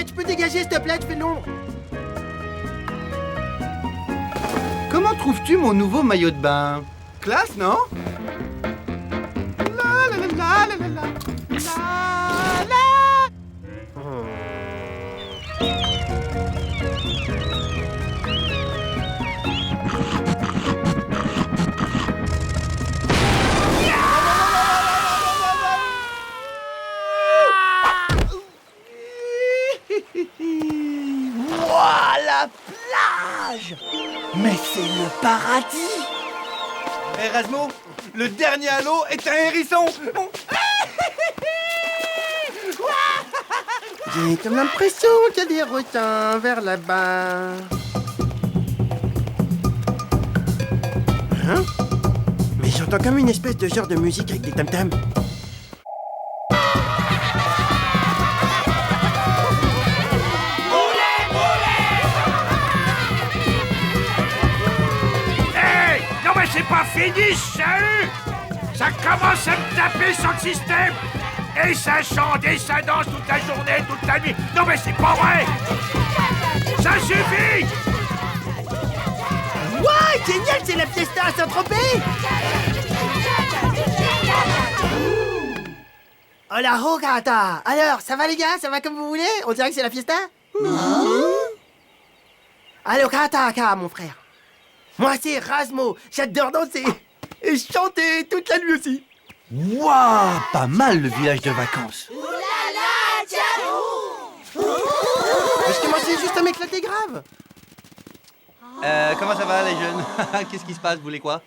tu peux dégager, s'il te plaît, tu fais de l'ombre. Comment trouves-tu mon nouveau maillot de bain? Classe, non? La la la la la la la la la. Ouah, la plage! Mais c'est le paradis! Hé Rasmo, le dernier à l'eau est un hérisson. J'ai comme l'impression qu'il y a des requins vers là-bas. Hein? Mais j'entends comme une espèce de genre de musique avec des tam-tams. Hey! Non mais c'est pas fini, salut! Ça commence à me taper sur le système! Et ça chante et ça danse toute la journée, toute la nuit! Non mais c'est pas vrai! Ça suffit! Ouais, génial, c'est la fiesta à Saint-Tropez! Oh la rogata! Alors, ça va les gars? Ça va comme vous voulez? On dirait que c'est la fiesta? Allô, Kataka, mon frère. Moi, c'est Rasmo. J'adore danser. Et chanter toute la nuit aussi. Waouh, pas mal le village de vacances. Je commençais juste à m'éclater grave. Comment ça va les jeunes? Qu'est-ce qui se passe, vous voulez quoi?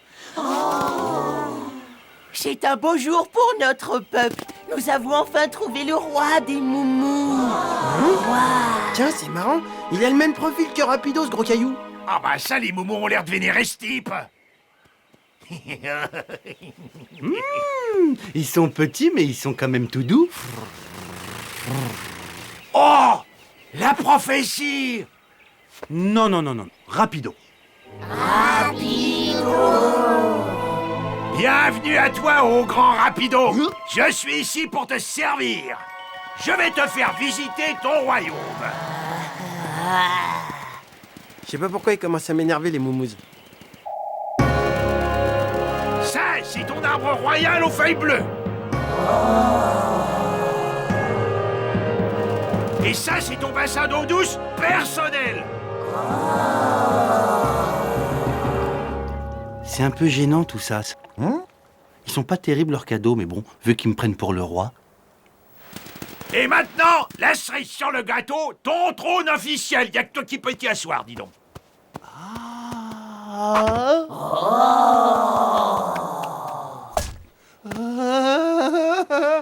C'est un beau jour pour notre peuple. Nous avons enfin trouvé le roi des moumous. Tiens, c'est marrant. Il a le même profil que Rapido, ce gros caillou. Ah bah ça, les moumous ont l'air de vénérer ce type! Ils sont petits, mais ils sont quand même tout doux. Oh! La prophétie! Non, non, non, non. Rapido. Bienvenue à toi, ô grand Rapido! Je suis ici pour te servir! Je vais te faire visiter ton royaume! Je sais pas pourquoi ils commencent à m'énerver, les moumous. Ça, c'est ton arbre royal aux feuilles bleues! Et ça, c'est ton bassin d'eau douce personnel! C'est un peu gênant tout ça. Ils sont pas terribles leurs cadeaux, mais bon, vu qu'ils me prennent pour le roi. Et maintenant, la cerise sur le gâteau, ton trône officiel. Y'a que toi qui peux t'y asseoir, dis donc.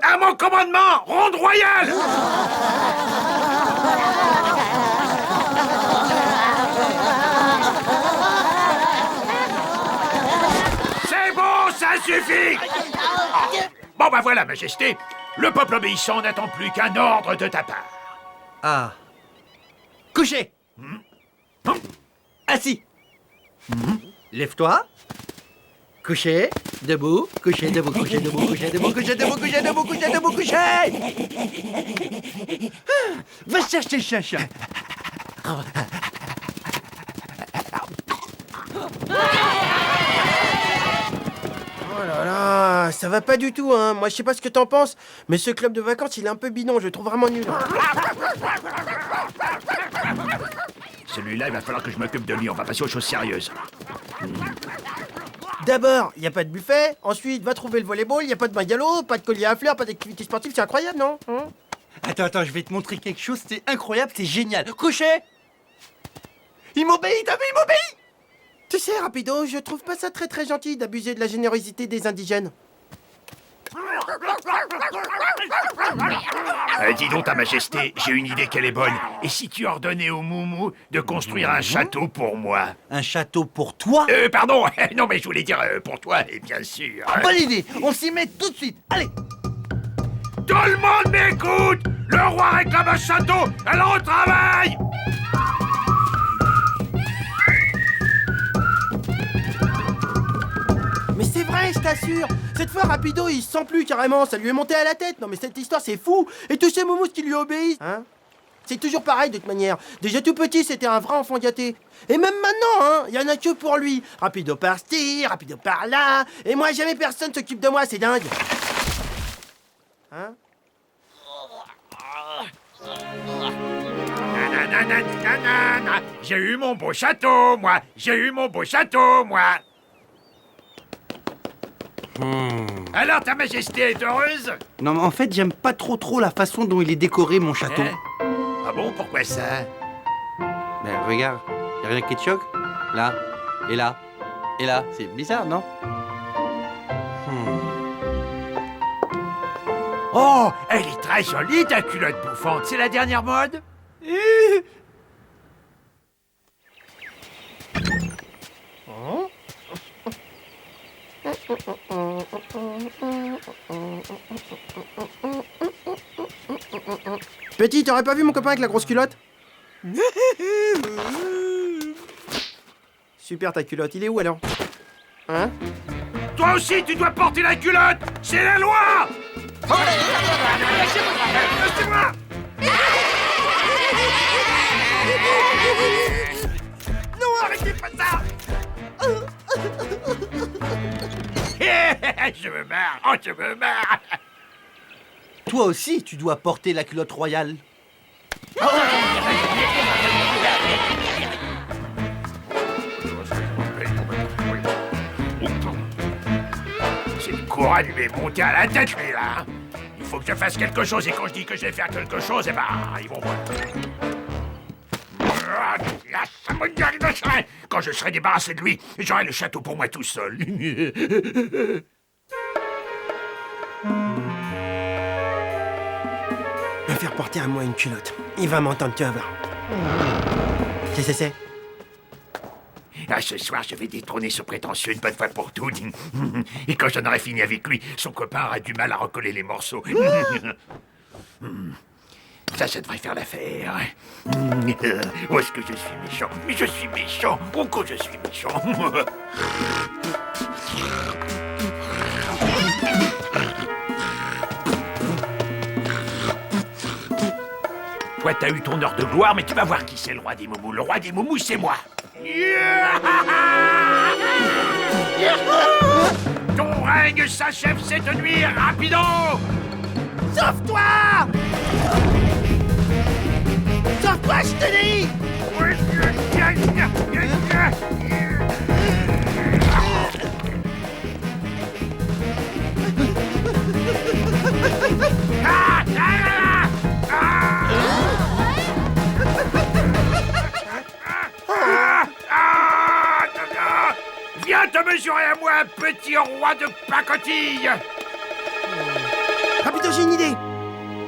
À mon commandement, ronde royale! C'est bon, ça suffit! Ah. Bon bah voilà, Majesté, le peuple obéissant n'attend plus qu'un ordre de ta part. Ah. Couché. Assis. Lève-toi. Couché. Debout. Couché, debout, couché, debout, couché, debout, couché, debout, couché, debout, couché, debout, couché. Va chercher le chacha. Oh là là, ça va pas du tout, hein. Moi, je sais pas ce que t'en penses, mais ce club de vacances, il est un peu bidon. Je le trouve vraiment nul. Celui-là, il va falloir que je m'occupe de lui. On va passer aux choses sérieuses. D'abord, il n'y a pas de buffet. Ensuite, va trouver le volleyball. Il n'y a pas de bungalow, pas de collier à fleurs, pas d'activité sportive. C'est incroyable, non? Attends, je vais te montrer quelque chose. C'est incroyable, c'est génial. Couché. Il m'obéit, t'as vu, il m'obéit. Tu sais, Rapido, je trouve pas ça très très gentil d'abuser de la générosité des indigènes. Dis donc, ta Majesté, j'ai une idée qu'elle est bonne. Et si tu ordonnais aux moumous de construire un château pour moi? Un château pour toi? Pardon, non mais je voulais dire pour toi, et bien sûr. Bonne idée, on s'y met tout de suite. Allez. Tout le monde m'écoute! Le roi réclame un château! Alors au travail! Mais c'est vrai, je t'assure. Cette fois, Rapido, il se sent plus carrément. Ça lui est monté à la tête. Non mais cette histoire, c'est fou. Et tous ces moumous qui lui obéissent. Hein? C'est toujours pareil de toute manière. Déjà tout petit, c'était un vrai enfant gâté. Et même maintenant, hein, il y en a que pour lui. Rapido par-ci, rapido par-là. Et moi, jamais personne s'occupe de moi, c'est dingue. Hein? Nanana, j'ai eu mon beau château, moi. J'ai eu mon beau château, moi. Alors, ta majesté est heureuse? Non, mais en fait, j'aime pas trop la façon dont il est décoré, mon château. Hein? Ah bon, pourquoi ça? Ben, regarde, y'a rien qui te choque? Là, et là, et là. C'est bizarre, non? Oh, elle est très jolie, ta culotte bouffante. C'est la dernière mode? Petit, t'aurais pas vu mon copain avec la grosse culotte? Super ta culotte, il est où alors? Hein? Toi aussi, tu dois porter la culotte! C'est la loi! Lâchez-moi! Non, arrêtez pas ça! Je me marre! Oh, je me marre! Toi aussi, tu dois porter la culotte royale. Cette couronne lui est montée à la tête, lui, là! Il faut que je fasse quelque chose, et quand je dis que je vais faire quelque chose, eh ben, ils vont voir. Quand je serai débarrassé de lui, j'aurai le château pour moi tout seul. Va faire porter à moi une culotte. Il va m'entendre, tu vas voir. C'est. Ah, ce soir, je vais détrôner ce prétentieux une bonne fois pour toutes. Et quand j'en aurai fini avec lui, son copain aura du mal à recoller les morceaux. Ça devrait faire l'affaire. Oh, est-ce que je suis méchant? Mais je suis méchant. Oh, que je suis méchant. Toi, t'as eu ton heure de gloire, mais tu vas voir qui c'est le roi des moumous. Le roi des moumous, c'est moi. Ton règne s'achève cette nuit, rapido! Sauve-toi! Sauve-toi, je te dis! Viens te mesurer à moi, petit roi de pacotille! Rapido, j'ai une idée!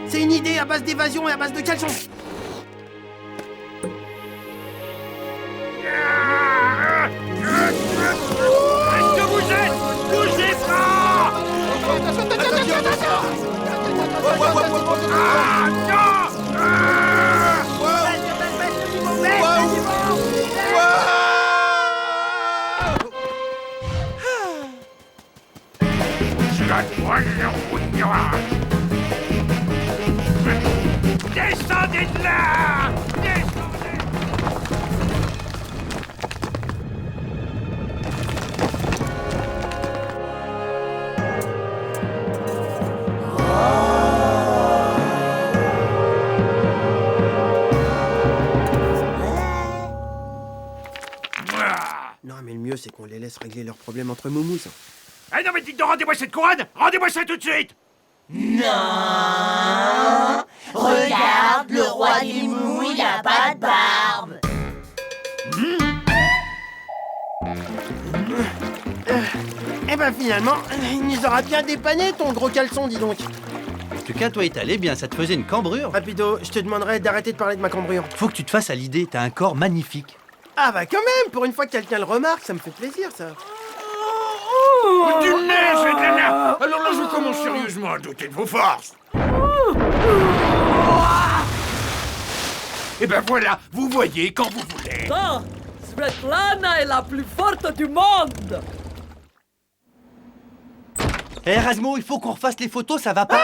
C'est une idée à base d'évasion et à base de caleçon! Reste où vous êtes! Bougez pas! Ah non! Descendez de là! Descendez! Non, mais le mieux, c'est qu'on les laisse régler leurs problèmes entre moumous. Ah non, mais dites donc, rendez-moi cette couronne! Rendez-moi ça tout de suite! Non. Regarde, le roi des moumous, il a pas de barbe. Eh ben finalement, il nous aura bien dépanné ton gros caleçon, dis donc. En tout cas, toi, il t'allait bien, ça te faisait une cambrure. Rapido, je te demanderais d'arrêter de parler de ma cambrure. Faut que tu te fasses à l'idée, t'as un corps magnifique. Ah bah quand même, pour une fois que quelqu'un le remarque, ça me fait plaisir, ça. Du nez, je vais de la nerf! Alors là, je commence sérieusement à douter de vos forces! Et ben voilà, vous voyez quand vous voulez! Ça, Svetlana est la plus forte du monde. Hé, Erasmo, il faut qu'on refasse les photos, ça va pas.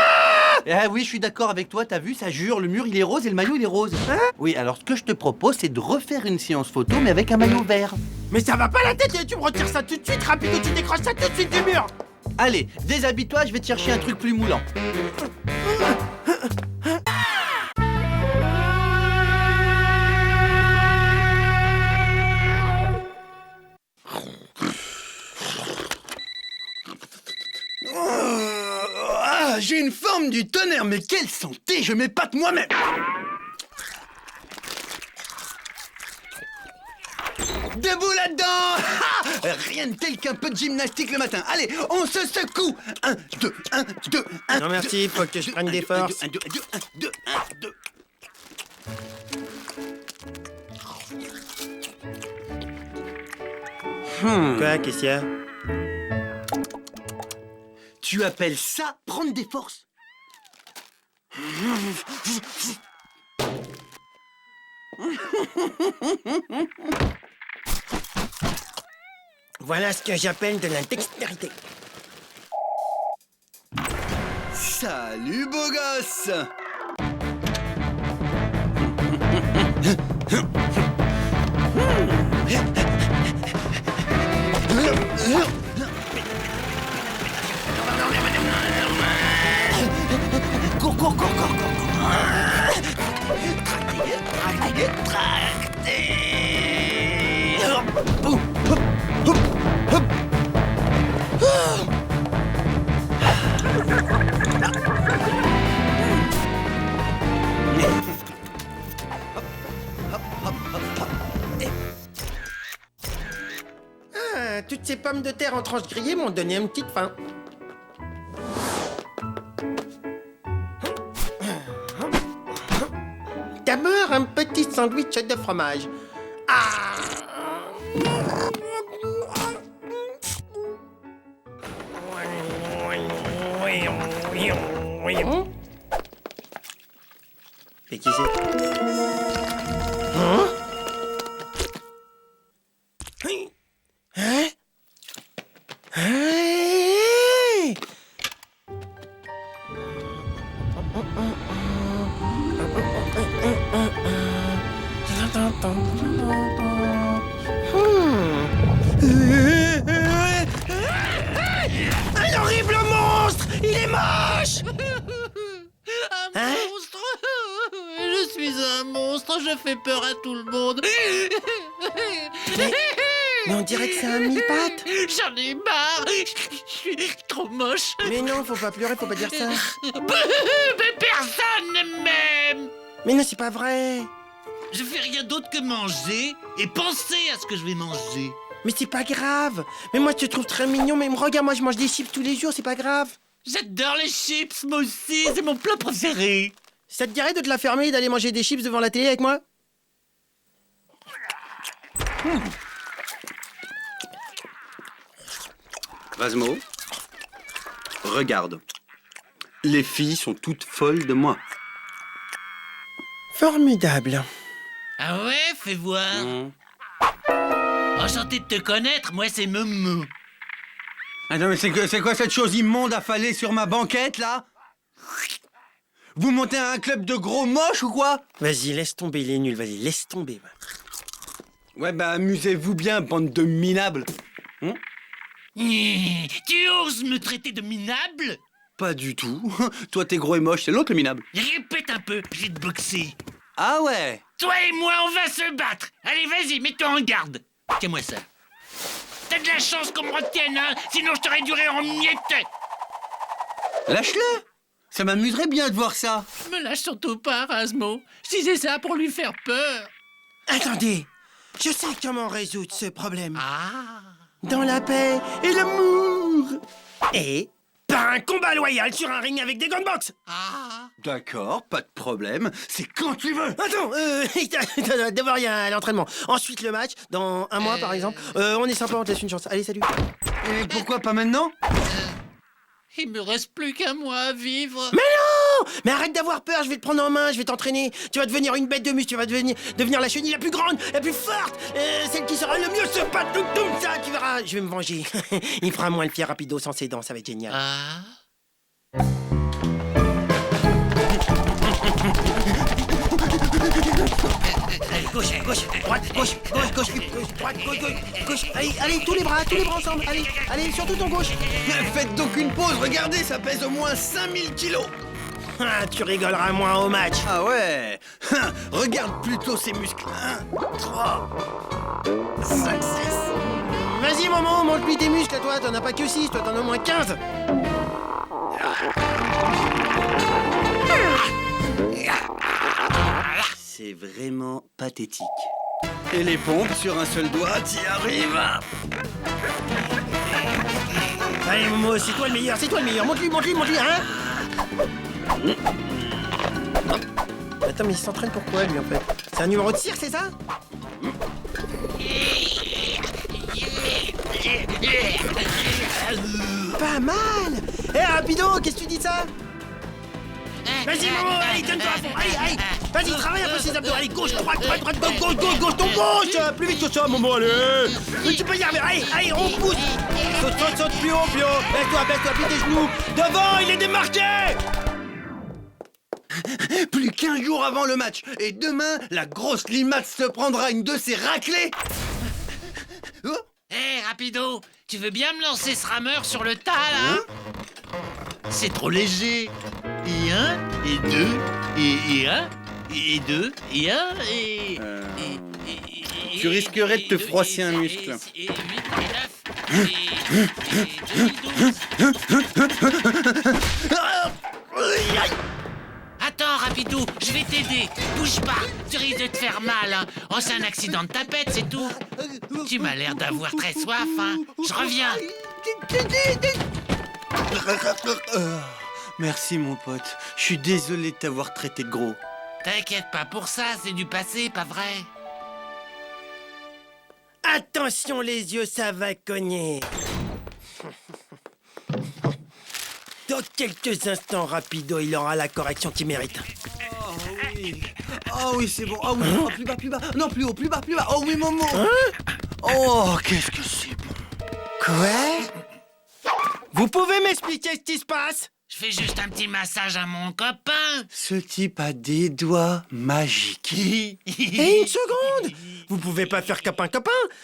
Ah oui, je suis d'accord avec toi, t'as vu, ça jure, le mur il est rose et le maillot il est rose. Hein? Oui, alors ce que je te propose, c'est de refaire une séance photo, mais avec un maillot vert. Mais ça va pas la tête, tu me retires ça tout de suite, rapido, tu décroches ça tout de suite du mur. Allez, déshabille-toi, je vais te chercher un truc plus moulant. J'ai une forme du tonnerre, mais quelle santé, je m'épate moi-même. Debout là-dedans. Rien de tel qu'un peu de gymnastique le matin. Allez, on se secoue. 1, 2, 1, 2, 1. Non merci, faut que je prenne des forces. 1, 2, 1, 2, 1, 2, 1, 2. Quoi, qu'est-ce qu'il y a? Tu appelles ça prendre des forces? Voilà ce que j'appelle de la dextérité. Salut beau gosse. Cours, cours, cours, cours, cours, cours. Tracté, tracté. Hop, hop, hop, hop. Ah, toutes ces pommes de terre en tranches grillées m'ont donné une petite faim. D'abord, un petit sandwich de fromage. Ah! Et qui c'est? Hein? Hein? Hein? Un horrible monstre! Il est moche! Un monstre. Je suis un monstre, je fais peur à tout le monde. Mais on dirait que c'est un mille-pattes. J'en ai marre. Je suis trop moche. Mais non, faut pas pleurer, faut pas dire ça. Mais personne ne m'aime. Mais non, c'est pas vrai. Je fais rien d'autre que manger et penser à ce que je vais manger. Mais c'est pas grave. Mais moi, je te trouve très mignon. Mais regarde, moi, je mange des chips tous les jours, c'est pas grave. J'adore les chips, moi aussi, c'est mon plat préféré. Ça te dirait de te la fermer et d'aller manger des chips devant la télé avec moi? Vasmo, regarde. Les filles sont toutes folles de moi. Formidable. Ah ouais, fais voir. Enchanté de te connaître, moi c'est Moumou. Attends, mais c'est quoi cette chose immonde affalée sur ma banquette, là? Vous montez à un club de gros moches ou quoi? Vas-y, laisse tomber, il est nul, vas-y, laisse tomber. Ouais, bah amusez-vous bien, bande de minables. Tu oses me traiter de minable? Pas du tout. Toi, t'es gros et moche, c'est l'autre le minable. Répète un peu, j'ai te boxer. Ah ouais? Toi et moi, on va se battre. Allez, vas-y, mets-toi en garde. Tiens-moi ça. T'as de la chance qu'on me retienne, hein? Sinon, je te réduirais en miettes. Lâche-le. Ça m'amuserait bien de voir ça. Me lâche surtout pas, Rasmo. Je disais ça pour lui faire peur. Attendez, je sais comment résoudre ce problème. Ah. Dans la paix et l'amour. Et par un combat loyal sur un ring avec des gunbox. Ah. D'accord, pas de problème. C'est quand tu veux. Attends, d'abord il y a l'entraînement. Ensuite le match, dans un mois par exemple. On est sympa, on te laisse une chance. Allez, salut. Et pourquoi pas maintenant? Il me reste plus qu'un mois à vivre. Mais non! Mais arrête d'avoir peur, je vais te prendre en main, je vais t'entraîner. Tu vas devenir une bête de muscle, tu vas devenir la chenille la plus grande, la plus forte, celle qui sera le mieux se battre, ça, tu verras. Je vais me venger. Il fera moins le fier rapido sans ses dents, ça va être génial. Ah. gauche, droite, gauche, droite, gauche. Allez, tous les bras ensemble. Allez, surtout ton gauche. Faites donc une pause, regardez, ça pèse au moins 5000 kilos. Ah, tu rigoleras moins au match. Ah ouais. Regarde plutôt ces muscles. 1, 3, 5, 6. Vas-y, Momo, montre-lui tes muscles à toi. T'en as pas que 6, toi t'en as au moins 15. C'est vraiment pathétique. Et les pompes sur un seul doigt, t'y arrives. Allez, Momo, c'est toi le meilleur. Montre-lui, hein. Attends, mais il s'entraîne pourquoi, lui, en fait? C'est un numéro de cirque, c'est ça? Pas mal. Rapido, qu'est-ce que tu dis de ça? Vas-y, Momo, allez, donne-toi à fond. Allez. Vas-y, travaille un peu ses abdos. Allez, gauche, droite, gauche, ton gauche. Plus vite que ça, Momo, allez. Mais tu peux y arriver. Allez, on pousse. Saute, plus haut. Baisse-toi, plie tes genoux. Devant, il est démarqué. Plus qu'1 jour avant le match. Et demain, la grosse limace se prendra une de ces raclées. Oh. Hé, Rapido, tu veux bien me lancer ce rameur sur le tas, là? C'est trop léger. Et 1, et 2, et 1, et 2, et 1, et... Tu risquerais de te froisser un muscle. Et 8, et 9, et 2012. Attends, Rapido, je vais t'aider. Bouge pas, tu risques de te faire mal, hein. Oh, c'est un accident de tapette, c'est tout. Tu m'as l'air d'avoir très soif, hein. Je reviens. Merci, mon pote. Je suis désolé de t'avoir traité de gros. T'inquiète pas pour ça, c'est du passé, pas vrai? Attention les yeux, ça va cogner. Dans quelques instants, Rapido, il aura la correction qu'il mérite. Oh oui, c'est bon. Oh oui, oh, plus bas. Non, plus haut, plus bas. Oh oui, Momo. Oh, qu'est-ce que c'est bon. Quoi? Vous pouvez m'expliquer ce qui se passe? Je fais juste un petit massage à mon copain. Ce type a des doigts magiques. Et une seconde! Vous pouvez pas faire copain.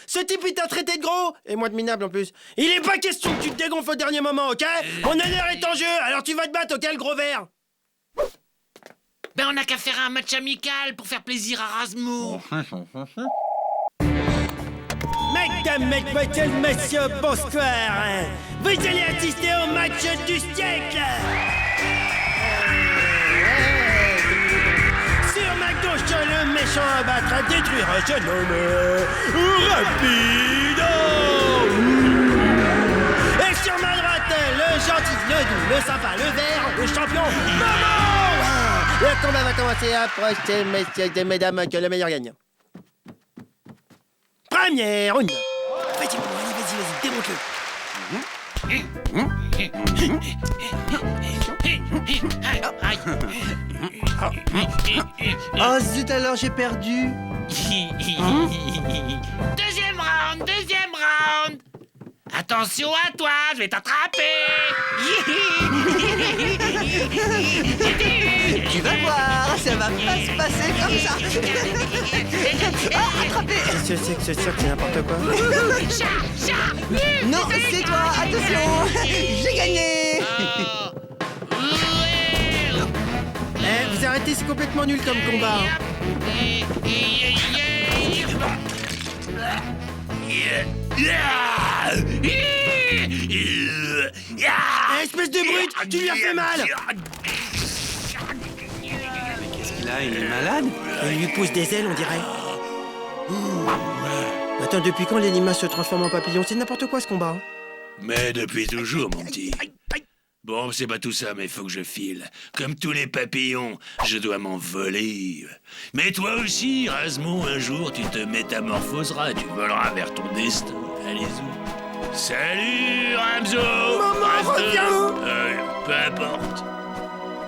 Ce type il t'a traité de gros! Et moi de minable en plus. Il est pas question que tu te dégonfles au dernier moment, ok? Mon honneur est en jeu, alors tu vas te battre, ok, le gros verre? Ben on n'a qu'à faire un match amical pour faire plaisir à Razmo. Mesdames, messieurs, bonsoir! Vous allez assister au match du siècle! Sur ma gauche, le méchant à battre, à détruire, je nomme Rapido! Et sur ma droite, le gentil, le doux, le sympa, le vert, le champion, Momo! Le combat va commencer, approchez, messieurs et mesdames, que le meilleur gagne. Première round. Vas-y, démonte-le. Oh zut, alors j'ai perdu. Deuxième round. Attention à toi, je vais t'attraper. Tu vas voir, ça va pas se passer comme ça. Ah, attrapé. Qu'est-ce que c'est n'importe quoi. Non, c'est toi, attention. J'ai gagné. Vous arrêtez, c'est complètement nul comme combat. Espèce de brute, tu lui as fait mal. Qu'est-ce qu'il a? Il est malade? Il lui pousse des ailes, on dirait. Attends, depuis quand les limaces se transforment en papillons? C'est n'importe quoi ce combat. Mais depuis toujours, mon petit. Bon, c'est pas tout ça, mais faut que je file. Comme tous les papillons, je dois m'envoler. Mais toi aussi, Razmo, un jour, tu te métamorphoseras, tu voleras vers ton destin. Allez-y. Salut, Ramzo! Maman, reviens! Peu importe.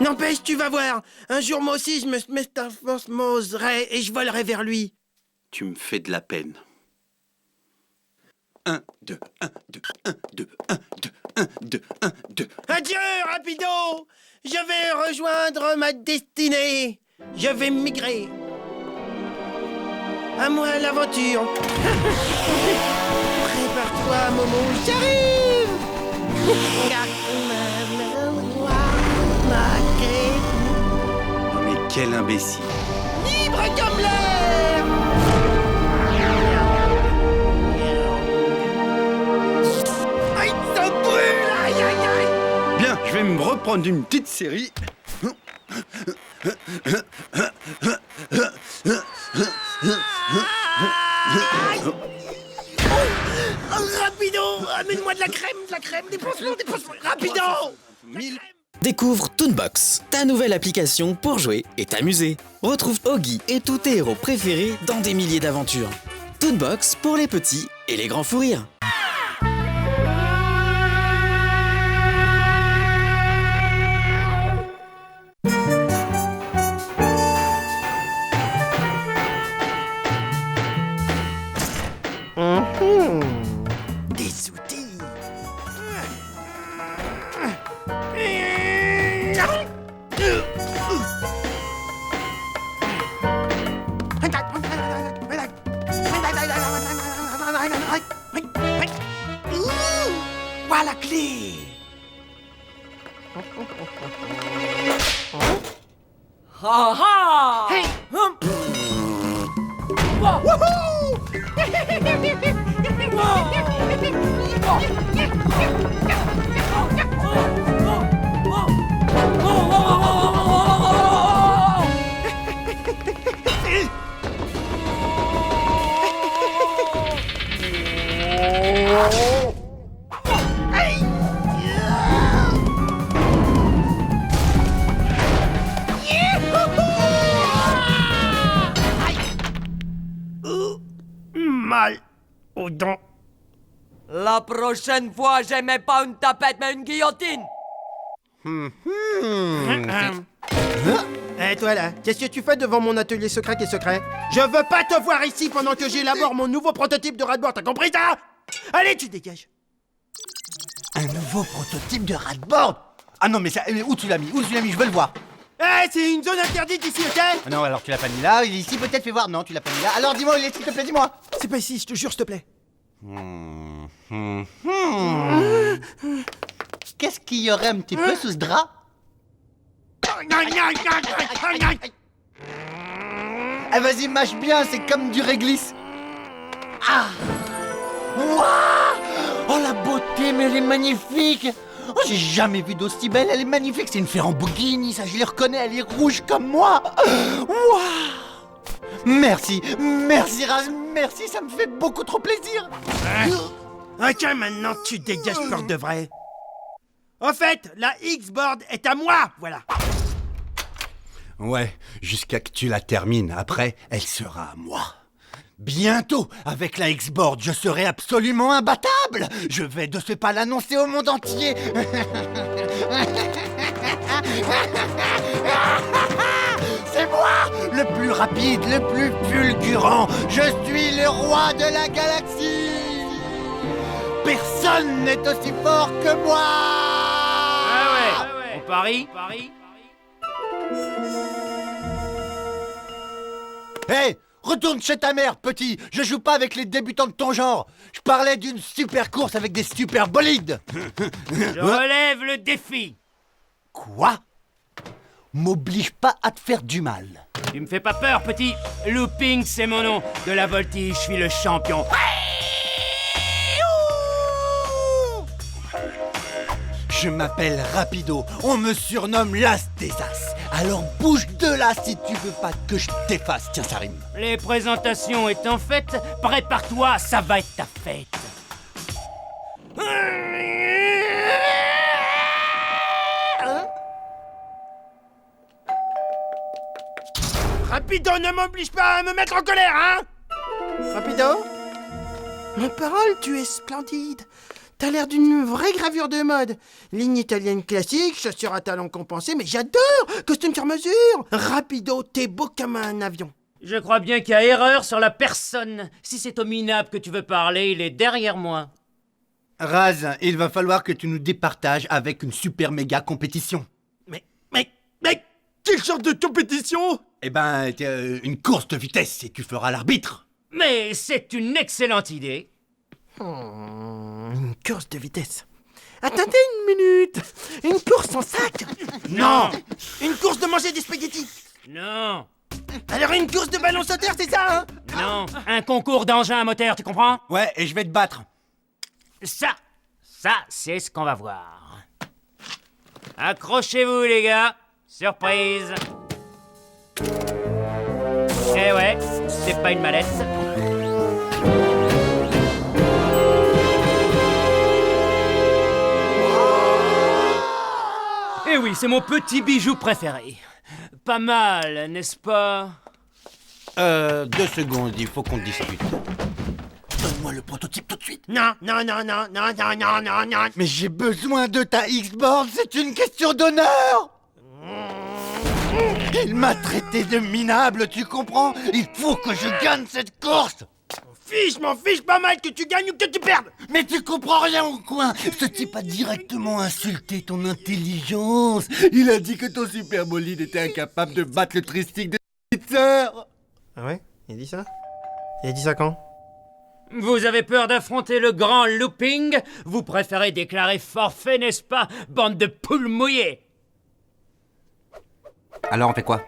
N'empêche, tu vas voir. Un jour, moi aussi, je me métamorphoserai et je volerai vers lui. Tu me fais de la peine. 1, 2, 1, 2, 1, 2, 1, 2, 1, 2, 1, 2. Adieu, Rapido! Je vais rejoindre ma destinée. Je vais migrer. À moi l'aventure. Prépare-toi, Momo, j'arrive. Oh, mais quel imbécile. Libre comme l'air. Aïe, ça brûle. Aïe, aïe, aïe. Bien, je vais me reprendre une petite série. Rapido. Amène-moi de la crème, dépose-moi, rapido. Découvre Toonbox, ta nouvelle application pour jouer et t'amuser. Retrouve Oggy et tous tes héros préférés dans des milliers d'aventures. Toonbox pour les petits et les grands fous rires. Des outils. Voilà la clé. Ha ha! Hey. Mal aux dents. La prochaine fois, j'aimais pas une tapette, mais une guillotine. Eh toi là, qu'est-ce que tu fais devant mon atelier secret qui est secret? Je veux pas te voir ici pendant que j'élabore mon nouveau prototype de Radboard, t'as compris ça? Allez, tu dégages. Un nouveau prototype de Radboard? Ah non, mais ça, où tu l'as mis? Où tu l'as mis? Je veux le voir. Eh, c'est une zone interdite ici, ok? Ah non, alors tu l'as pas mis là. Ici, peut-être, fais voir. Non, tu l'as pas mis là. Alors dis-moi où il est, s'il te plaît, dis-moi. C'est pas ici, je te jure, s'il te plaît. Qu'est-ce qu'il y aurait un petit peu sous ce drap? Ah, vas-y, mâche bien, c'est comme du réglisse. Ah! Waouh! Oh, la beauté, mais elle est magnifique! Oh, j'ai jamais vu d'aussi belle, elle est magnifique, c'est une Ferramboghini, ça je les reconnais, elle est rouge comme moi! Waouh! Merci Raz, merci, ça me fait beaucoup trop plaisir! Ok, maintenant tu dégages pour de vrai. En fait, la X-Board est à moi, voilà. Ouais, jusqu'à que tu la termines, après, elle sera à moi. Bientôt, avec la X-Board, je serai absolument imbattable. Je vais de ce pas l'annoncer au monde entier. C'est moi, le plus rapide, le plus fulgurant. Je suis le roi de la galaxie. Personne n'est aussi fort que moi. Ah ouais. On parie? Hé, retourne chez ta mère, petit. Je joue pas avec les débutants de ton genre. Je parlais d'une super course avec des super bolides. Je relève le défi. Quoi? M'oblige pas à te faire du mal. Tu me fais pas peur, petit. Looping, c'est mon nom. De la voltige, je suis le champion. Je m'appelle Rapido. On me surnomme l'As des As. Alors bouge de là si tu veux pas que je t'efface. Tiens, ça rime. Les présentations étant faites, prépare-toi, ça va être ta fête. Rapido, ne m'oblige pas à me mettre en colère, hein? Rapido? Ma parole, tu es splendide. T'as l'air d'une vraie gravure de mode. Ligne italienne classique, chaussures à talons compensés, mais j'adore! Costume sur mesure! Rapido, t'es beau comme un avion. Je crois bien qu'il y a erreur sur la personne. Si c'est au minable que tu veux parler, il est derrière moi. Raz, il va falloir que tu nous départages avec une super méga compétition. Mais, quelle sorte de compétition? Eh ben, une course de vitesse et tu feras l'arbitre. Mais c'est une excellente idée. Une course de vitesse. Attendez une minute. Une course en sac. Non. Une course de manger des spaghettis. Non, Alors une course de ballon sauteur, c'est ça, hein? non, un concours d'engins à moteur, tu comprends? Ouais, et je vais te battre. Ça, c'est ce qu'on va voir. Accrochez-vous, les gars. Surprise. Eh ouais, c'est pas une mallette. Eh oui, c'est mon petit bijou préféré. Pas mal, n'est-ce pas? 2 secondes, il faut qu'on discute. Donne-moi le prototype tout de suite. Non. Mais j'ai besoin de ta X-Board, c'est une question d'honneur. Il m'a traité de minable, tu comprends? Il faut que je gagne cette course. M'en fiche pas mal que tu gagnes ou que tu perdes. Mais tu comprends rien au coin. Ce type a directement insulté ton intelligence. Il a dit que ton super bolide était incapable de battre le tristic de petite sœur. Ah ouais? Il a dit ça? Il a dit ça quand? Vous avez peur d'affronter le grand looping? Vous préférez déclarer forfait, n'est-ce pas, bande de poules mouillées? Alors on fait quoi?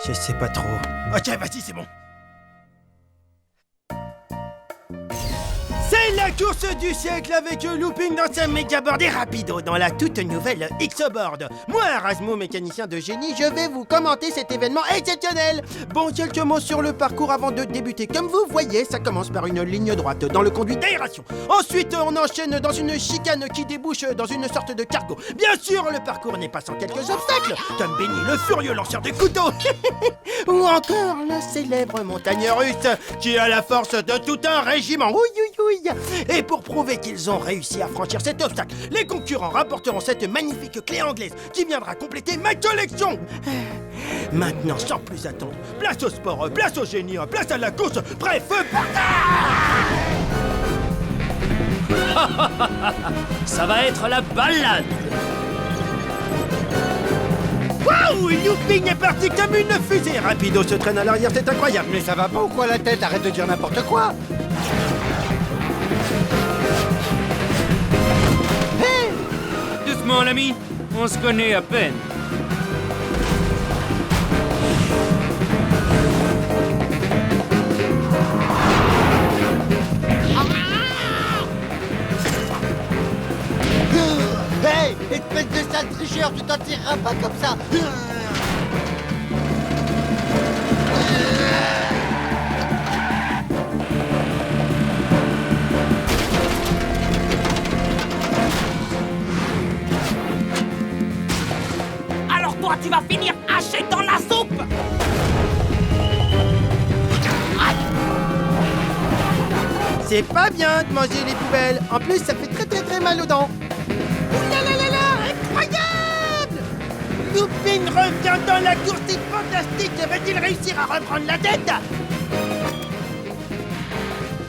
Je sais pas trop. Ok, vas-y, c'est bon. C'est la course du siècle avec Looping dans sa méga-board et Rapido dans la toute nouvelle X-Board. Moi, Erasmo, mécanicien de génie, je vais vous commenter cet événement exceptionnel. Bon, quelques mots sur le parcours avant de débuter. Comme vous voyez, ça commence par une ligne droite dans le conduit d'aération. Ensuite, on enchaîne dans une chicane qui débouche dans une sorte de cargo. Bien sûr, le parcours n'est pas sans quelques obstacles, comme Benny le furieux lanceur de couteaux. Ou encore le célèbre montagne russe qui a la force de tout un régiment. Oui. Et pour prouver qu'ils ont réussi à franchir cet obstacle, les concurrents rapporteront cette magnifique clé anglaise qui viendra compléter ma collection. Maintenant, sans plus attendre, place au sport, place au génie, place à la course, bref, Ça va être la balade. Waouh, Looping est parti comme une fusée. Rapido se traîne à l'arrière, c'est incroyable. Mais ça va pas ou quoi la tête? Arrête de dire n'importe quoi. Doucement, l'ami. On se connaît à peine. Hey, espèce de sale tricheur, tu t'en tireras pas comme ça. Alors toi, tu vas finir haché dans la soupe. C'est pas bien de manger les poubelles. En plus, ça fait très mal aux dents. Ouh là là là là, incroyable! Looping revient dans la course, c'est fantastique. Va-t-il réussir à reprendre la tête?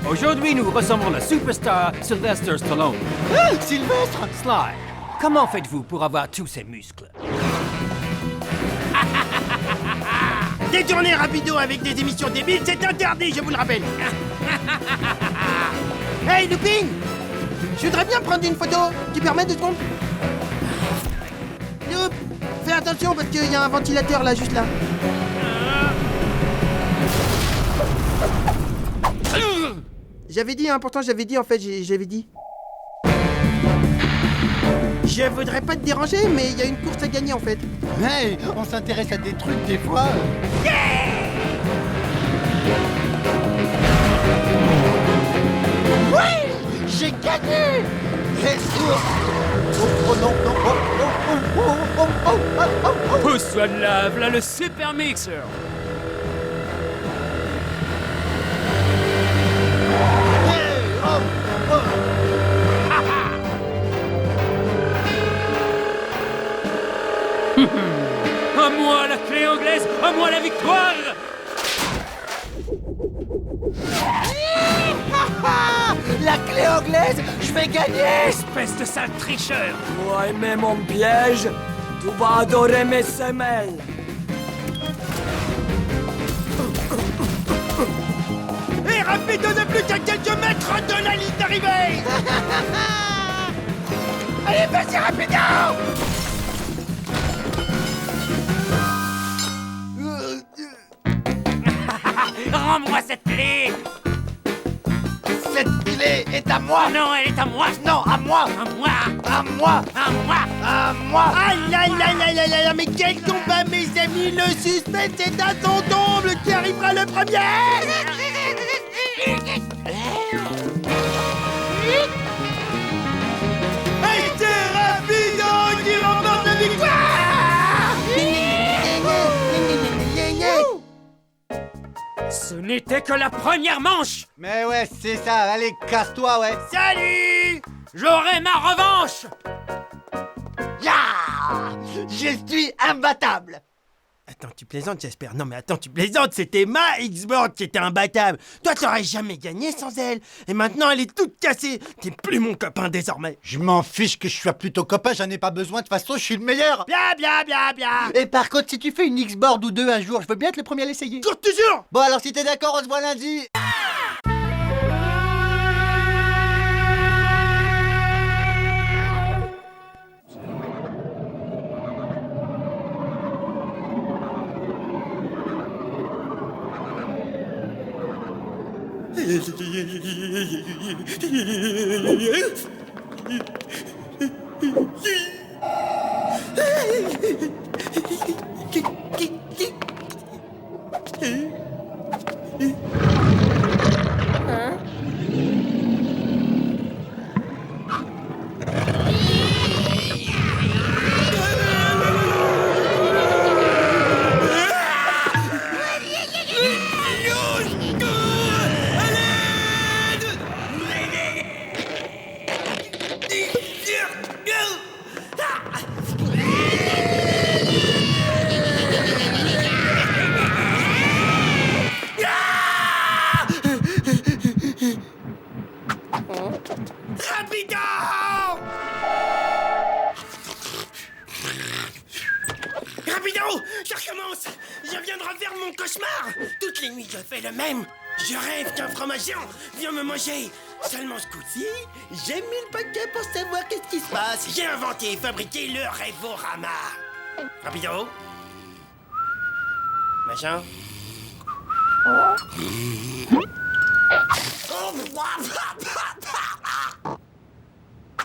Aujourd'hui, nous recevons le superstar Sylvester Stallone. Ah, Sylvestre! Sly, comment faites-vous pour avoir tous ces muscles? Détourner Rapido avec des émissions débiles, c'est interdit, je vous le rappelle. Hey, Looping! Je voudrais bien prendre une photo. Tu permets 2 secondes? Loop, fais attention parce qu'il y a un ventilateur là, juste là. J'avais dit, hein, pourtant j'avais dit en fait, j'avais dit. Je voudrais pas te déranger, mais il y a une course à gagner en fait. Hey, on s'intéresse à des trucs des fois. Oui, j'ai gagné. Oh non, non, Pousse-toi de là, voilà le super mixer. À moi la clé anglaise, à moi la victoire. La clé anglaise, je vais gagner. Espèce de sale tricheur. Toi aimer mon piège, tu vas adorer mes semelles. crotte de la ligne d'arrivée. Allez, vas-y, rapidement. Rends-moi cette clé! Cette clé est à moi. Non, elle est à moi! Non, à moi. À moi! À moi. À moi! À moi. Ah là là là là là là, mais quel combat, mes amis. Le suspense est à son comble. Qui arrivera le premier? Et c'est Rapido qui remporte la victoire. Ce n'était que la première manche! Mais ouais, c'est ça. Allez, casse-toi, ouais. Salut. J'aurai ma revanche! Ya! Je suis imbattable. Attends, tu plaisantes, j'espère. Non mais attends, tu plaisantes, c'était ma X-Board qui était imbattable. Toi, t'aurais jamais gagné sans elle. Et maintenant, elle est toute cassée. T'es plus mon copain désormais. Je m'en fiche que je sois plutôt copain, j'en ai pas besoin, de toute façon, je suis le meilleur. Bla bla bla bla. Et par contre, si tu fais une X-Board ou deux un jour, je veux bien être le premier à l'essayer. Toujours. Bon, alors si t'es d'accord, on se voit lundi. Rapido, je recommence. Je viens de refaire mon cauchemar. Toutes les nuits, je fais le même. Je rêve qu'un fromage géant vient me manger. Seulement ce coup-ci, j'ai mis le paquet pour savoir qu'est-ce qui se passe. J'ai inventé et fabriqué le Rêvorama. Rapido. Machin.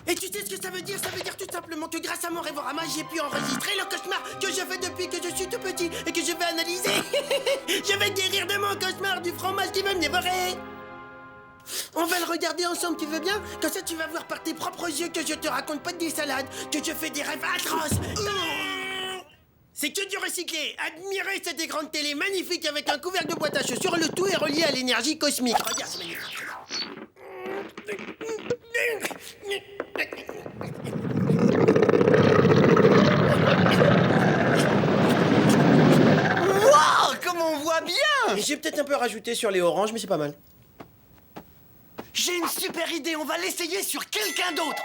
Et tu sais ce que ça veut dire? Ça veut dire tout simplement que grâce à mon Rêvorama, j'ai pu enregistrer le cauchemar que je fais depuis que je suis tout petit et que je vais analyser. Je vais guérir de mon cauchemar du fromage qui veut me dévorer. On va le regarder ensemble, tu veux bien? Comme ça, tu vas voir par tes propres yeux que je te raconte pas des salades, que je fais des rêves atroces. C'est que du recyclé. Admirez cette écran de télé magnifique avec un couvercle de boîte à chaussures. Le tout est relié à l'énergie cosmique. Regarde, c'est magnifique. Wow, comme on voit bien. Et j'ai peut-être un peu rajouté sur les oranges, mais c'est pas mal. J'ai une super idée, on va l'essayer sur quelqu'un d'autre.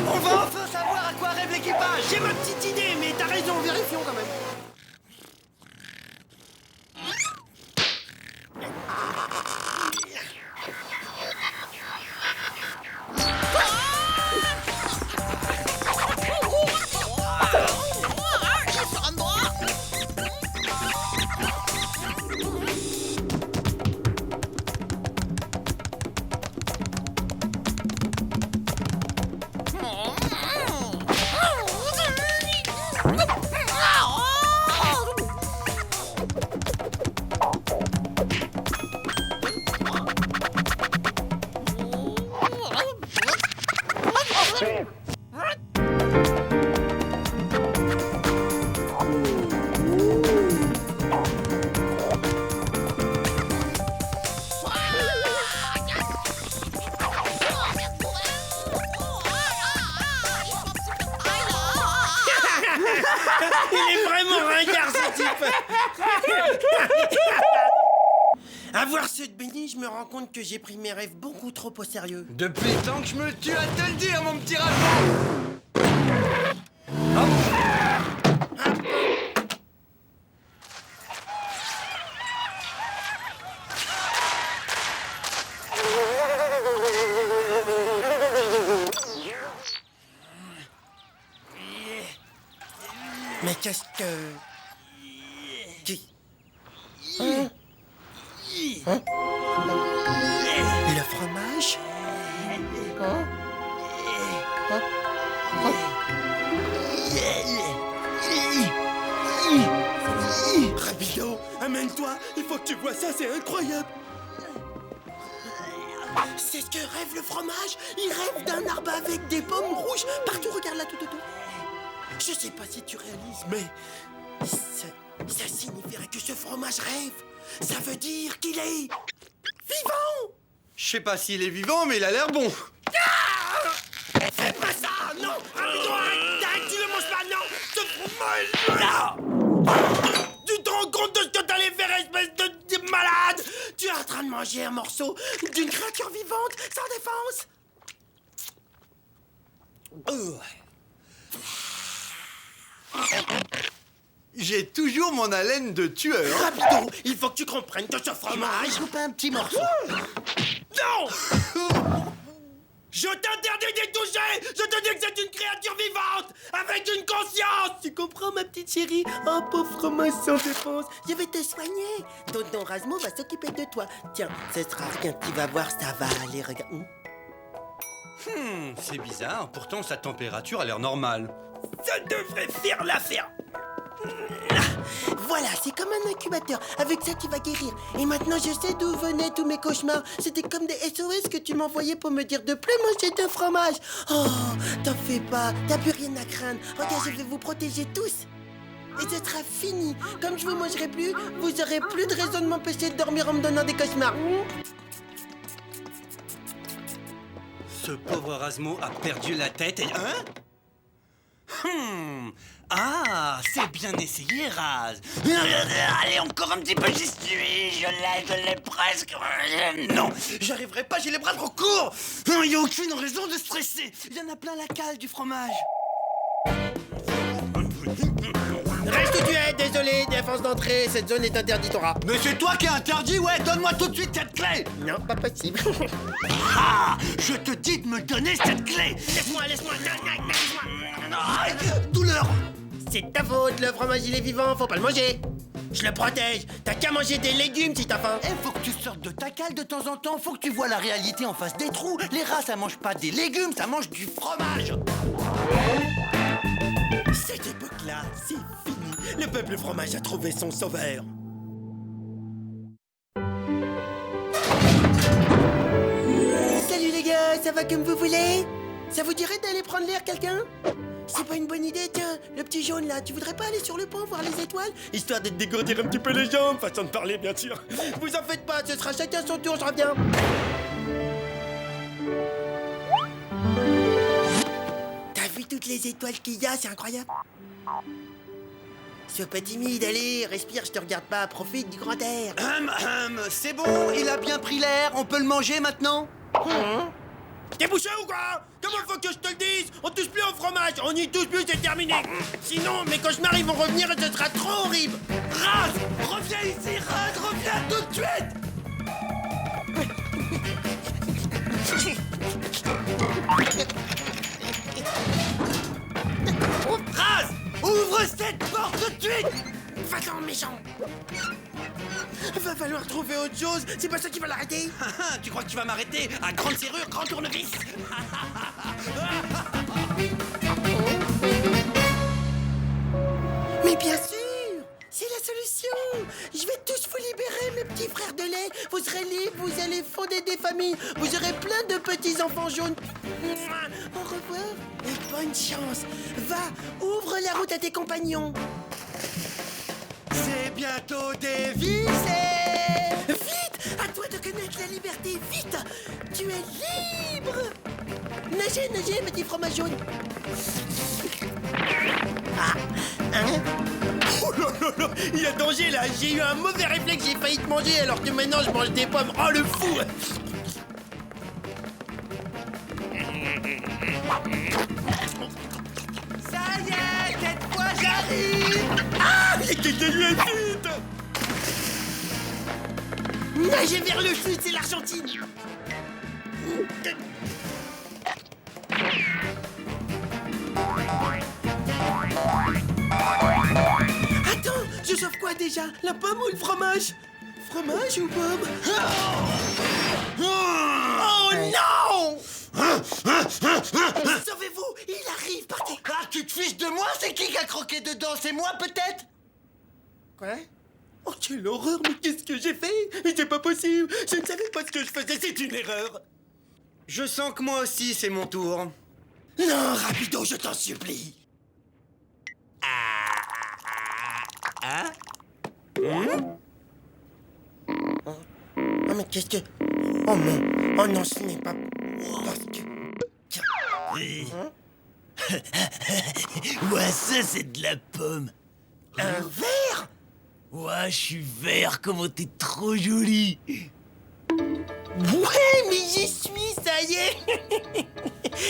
On va enfin savoir à quoi rêve l'équipage. J'ai ma petite idée, mais t'as raison, vérifions quand même. Il est vraiment ringard, ce type. À voir ce béni, je me rends compte que j'ai pris mes rêves beaucoup trop au sérieux. Depuis le temps que je me tue à te le dire, mon petit raton. Mais qu'est-ce que... Le fromage? Rapido, amène-toi. Il faut que tu vois ça, c'est incroyable. C'est ce que rêve le fromage. Il rêve d'un arbre avec des pommes rouges partout. Regarde là, tout autour. Je sais pas si tu réalises, mais ça signifierait que ce fromage rêve. Ça veut dire qu'il est vivant. Je sais pas s'il est vivant, mais il a l'air bon. Fais pas ça, non. Rapido, arrête, tu le manges pas, non. Ce fromage, non. Tu te rends compte de ce que t'allais faire, espèce de malade? Tu es en train de manger un morceau d'une créature vivante sans défense. J'ai toujours mon haleine de tueur. Rapido, il faut que tu comprennes que ce fromage... Je coupe un petit morceau. Non. Je t'interdis d'y toucher. Je te dis que c'est une créature vivante, avec une conscience. Tu comprends, ma petite chérie? Oh, pauvre fromage sans défense. Je vais te soigner. Tonton Rasmo va s'occuper de toi. Tiens, ce sera rien, tu vas voir, ça va aller, regarde. C'est bizarre. Pourtant, sa température a l'air normale. Ça devrait faire l'affaire. Voilà, c'est comme un incubateur. Avec ça, tu vas guérir. Et maintenant, je sais d'où venaient tous mes cauchemars. C'était comme des SOS que tu m'envoyais pour me dire de plus manger de fromage. Oh, t'en fais pas. T'as plus rien à craindre. Regarde, je vais vous protéger tous. Et ce sera fini. Comme je vous mangerai plus, vous aurez plus de raison de m'empêcher de dormir en me donnant des cauchemars. Ce pauvre Rasmo a perdu la tête et... Ah, c'est bien essayé, Raz. Allez, encore un petit peu, j'y suis. Je l'ai presque. Non, j'arriverai pas, j'ai les bras trop courts. Il n'y a aucune raison de stresser. Il y en a plein la cale du fromage. Reste où tu es, désolé, défense d'entrée, cette zone est interdite au rat. Mais c'est toi qui es interdit, ouais. Donne-moi tout de suite cette clé. Non, pas possible. Ah, je te dis de me donner cette clé. Laisse-moi. Douleur. C'est ta faute, le fromage il est vivant, faut pas le manger. Je le protège, t'as qu'à manger des légumes si t'as faim. Faut que tu sortes de ta cale de temps en temps, faut que tu vois la réalité en face des trous. Les rats, ça mange pas des légumes, ça mange du fromage. Cette époque-là, c'est fini. Le peuple fromage a trouvé son sauveur. Salut les gars, ça va comme vous voulez? Ça vous dirait d'aller prendre l'air, quelqu'un? C'est pas une bonne idée, tiens, le petit jaune là, tu voudrais pas aller sur le pont voir les étoiles? Histoire de te dégourdir un petit peu les jambes, façon de parler bien sûr. Vous en faites pas, ce sera chacun son tour, je reviens. T'as vu toutes les étoiles qu'il y a, c'est incroyable. Sois pas timide, allez, respire, je te regarde pas, profite du grand air. C'est bon, il a bien pris l'air, on peut le manger maintenant. T'es bouché ou quoi? Comment faut que je te le dise? On touche plus au fromage, on y touche plus, c'est terminé. Sinon, mes cauchemars, ils vont revenir et ce sera trop horrible. Raz, reviens ici, Raz, reviens tout de suite. Raz, ouvre cette porte tout de suite. Va-t'en, méchant. Va falloir trouver autre chose, c'est pas ça qui va l'arrêter. Tu crois que tu vas m'arrêter? À grande serrure, grand tournevis. Mais bien sûr, c'est la solution. Je vais tous vous libérer, mes petits frères de lait. Vous serez libres, vous allez fonder des familles. Vous aurez plein de petits enfants jaunes. Au revoir et bonne chance. Va, ouvre la route à tes compagnons. C'est bientôt dévissé. Vite, à toi de connaître la liberté, vite. Tu es libre. Nagez, nagez, petit fromage jaune. Oh là là là, il y a danger là. J'ai eu un mauvais réflexe, j'ai failli te manger alors que maintenant je mange des pommes. Oh le fou. Ça y est, cette fois j'arrive. Ah, il y a quelqu'un qui est vite. Nagez vers le sud, c'est l'Argentine. Je sauve quoi déjà? La pomme ou le fromage? Fromage ou pomme? Oh non! Sauvez-vous! Il arrive, partez! Ah, tu te fiches de moi? C'est qui a croqué dedans? C'est moi, peut-être? Quoi? Oh, quelle horreur! Mais qu'est-ce que j'ai fait? Mais c'est pas possible! Je ne savais pas ce que je faisais, c'est une erreur! Je sens que moi aussi, c'est mon tour. Non, Rapido, je t'en supplie! Oh, mais qu'est-ce que... Oh non! Oh non, ce n'est pas... Parce que... Ouais, ça, c'est de la pomme. Un verre? Ouais, je suis vert, comment t'es trop jolie. Ouais, mais j'y suis, ça y est!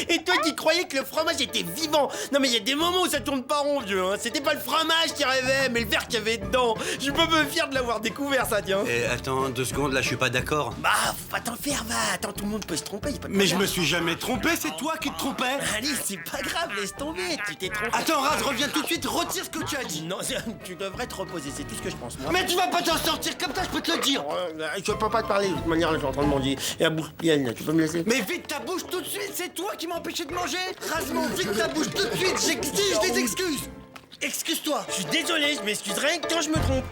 Et toi qui croyais que le fromage était vivant! Non mais il y a des moments où ça tourne pas rond, vieux, hein. C'était pas le fromage qui rêvait, mais le verre qu'il y avait dedans. Je peux me fier de l'avoir découvert, ça, tiens. Eh, attends, 2 secondes, là, je suis pas d'accord. Bah, faut pas t'en faire, va. Attends, tout le monde peut se tromper, y a pas de Mais je problème. me suis jamais trompé, c'est toi qui te trompais. Allez, c'est pas grave, laisse tomber, tu t'es trompé. Attends, Raz, reviens tout de suite, retire ce que tu as dit. Non, tu devrais te reposer, c'est tout ce que je pense, moi. Mais tu vas pas t'en sortir comme ça, je peux te le dire. Je peux pas te parler, de toute manière, là, je suis en train de manger. Et la bouche pleine, tu peux me laisser? Mais vite ta bouche tout de suite, c'est toi qui m'as empêché de manger. Rasement, vite ta bouche tout de suite, j'exige des excuses. Excuse-toi, je suis désolé, je m'excuserai quand je me trompe.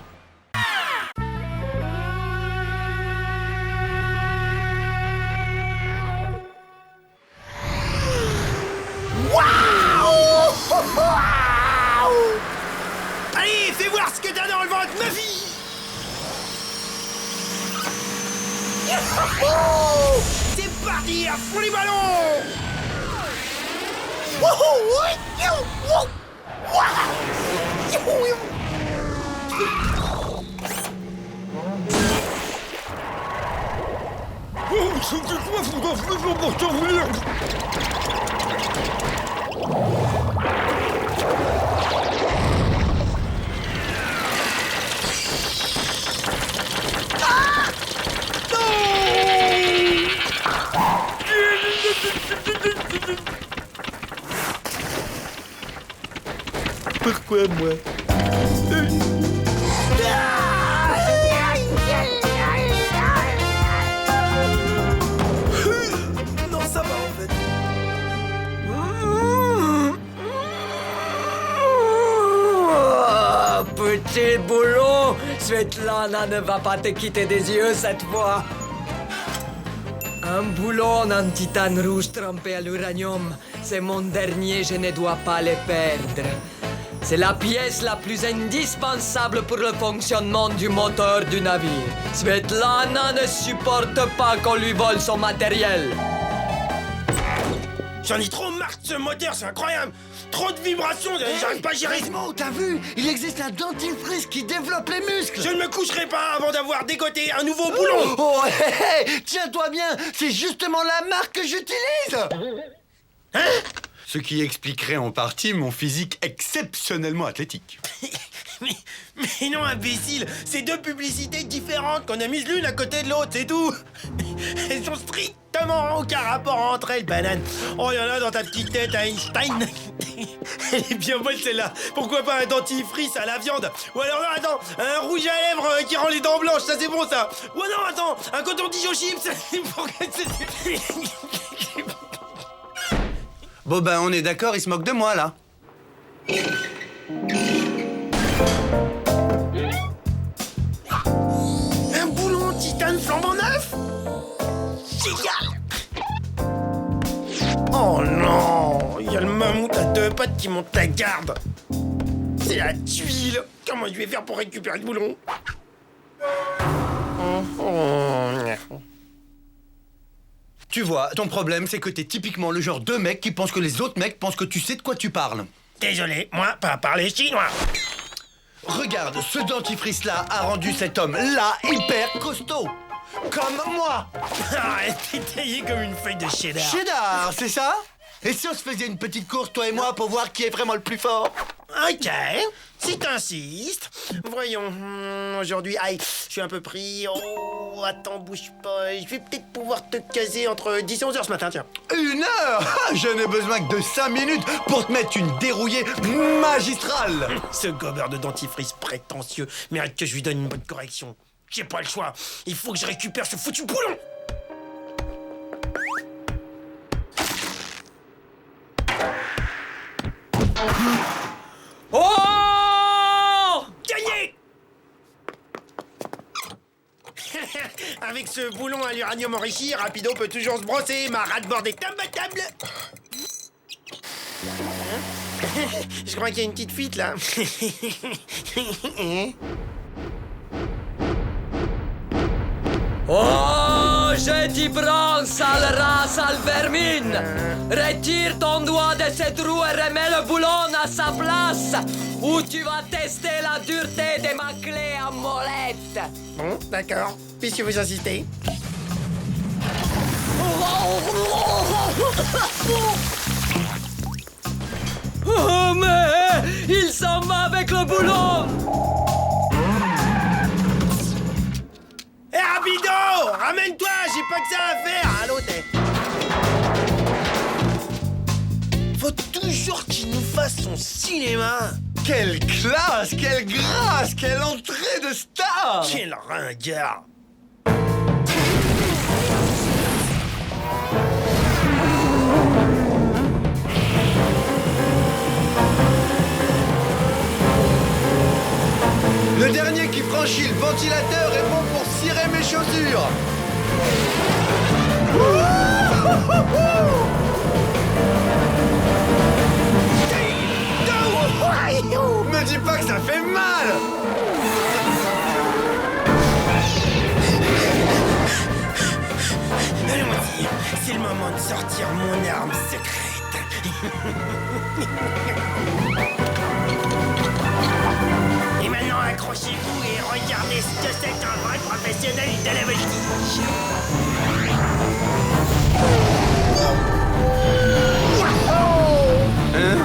Allez, fais voir ce que t'as dans le ventre, ma fille! C'est parti, à fond les ballons! Pourquoi moi? Non, ça va en fait. Oh, petit boulot, Svetlana ne va pas te quitter des yeux cette fois. Un boulon en titane rouge trempé à l'uranium, c'est mon dernier, je ne dois pas le perdre. C'est la pièce la plus indispensable pour le fonctionnement du moteur du navire. Svetlana ne supporte pas qu'on lui vole son matériel. J'en ai trop marre de ce moteur, c'est incroyable! Trop de vibrations, j'arrive pas à gérer. Rasmo, t'as vu? Il existe un dentifrice qui développe les muscles. Je ne me coucherai pas avant d'avoir dégoté un nouveau boulon! Oh, hé, hé, tiens-toi bien, c'est justement la marque que j'utilise. Hein? Ce qui expliquerait en partie mon physique exceptionnellement athlétique. Mais non, imbécile! C'est deux publicités différentes qu'on a mises l'une à côté de l'autre, c'est tout! Elles ont strictement aucun rapport entre elles, banane! Oh, il y en a dans ta petite tête, Einstein! Elle est bien bonne celle-là! Pourquoi pas un dentifrice à la viande? Ou alors, non, attends, un rouge à lèvres qui rend les dents blanches, ça c'est bon ça! Ou non, attends, un coton-tige aux chips! Bon ben, on est d'accord, il se moque de moi, là. Un boulon en titane flambant neuf? Génial! Oh non! Il y a le mammouth à 2 pattes qui monte la garde! C'est la tuile! Comment je vais faire pour récupérer le boulon? Tu vois, ton problème, c'est que t'es typiquement le genre de mec qui pense que les autres mecs pensent que tu sais de quoi tu parles. Désolé, moi, pas parler chinois! Regarde, ce dentifrice-là a rendu cet homme-là hyper costaud. Comme moi. Arrête, t'es taillé comme une feuille de cheddar! Cheddar, c'est ça? Et si on se faisait une petite course, toi et moi, pour voir qui est vraiment le plus fort? Ok, si t'insistes. Voyons, aujourd'hui, aïe, je suis un peu pris. Oh, attends, bouge pas. Je vais peut-être pouvoir te caser entre 10 et 11 heures ce matin, tiens. 1 heure? Je n'ai besoin que de 5 minutes pour te mettre une dérouillée magistrale. Ce gobeur de dentifrice prétentieux mérite que je lui donne une bonne correction. J'ai pas le choix. Il faut que je récupère ce foutu boulon. Oh! Gagné. Avec ce boulon à l'uranium enrichi, Rapido peut toujours se brosser. Ma rate-bord est imbattable. Je crois qu'il y a une petite fuite là. Oh, je t'y prends, sale rat, sale vermine! Retire ton doigt de cette roue et remets le boulon à sa place, ou tu vas tester la dureté de ma clé à molette! Bon, d'accord. Puisque vous insistez. Oh, mais il s'en va avec le boulon! Hé, Rapido! Ramène-toi! J'ai pas que ça à faire! Allô, t'es... Faut toujours qu'il nous fasse son cinéma! Quelle classe, quelle grâce, quelle entrée de star! Quel ringard! Le dernier qui franchit le ventilateur est bon pour cirer mes chaussures. Me dis pas que ça fait mal. Allons-y, c'est le moment de sortir mon arme secrète. Et maintenant, accrochez-vous et regardez ce que c'est qu'un vrai professionnel de la voltige. Hein?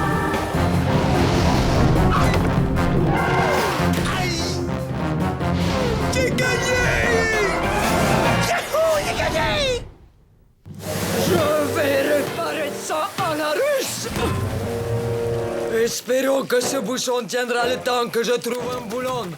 Aïe! J'ai gagné! Yahoo! J'ai gagné! Je vais réparer ça à la russe! Espérons que ce bouchon tiendra le temps que je trouve un boulon.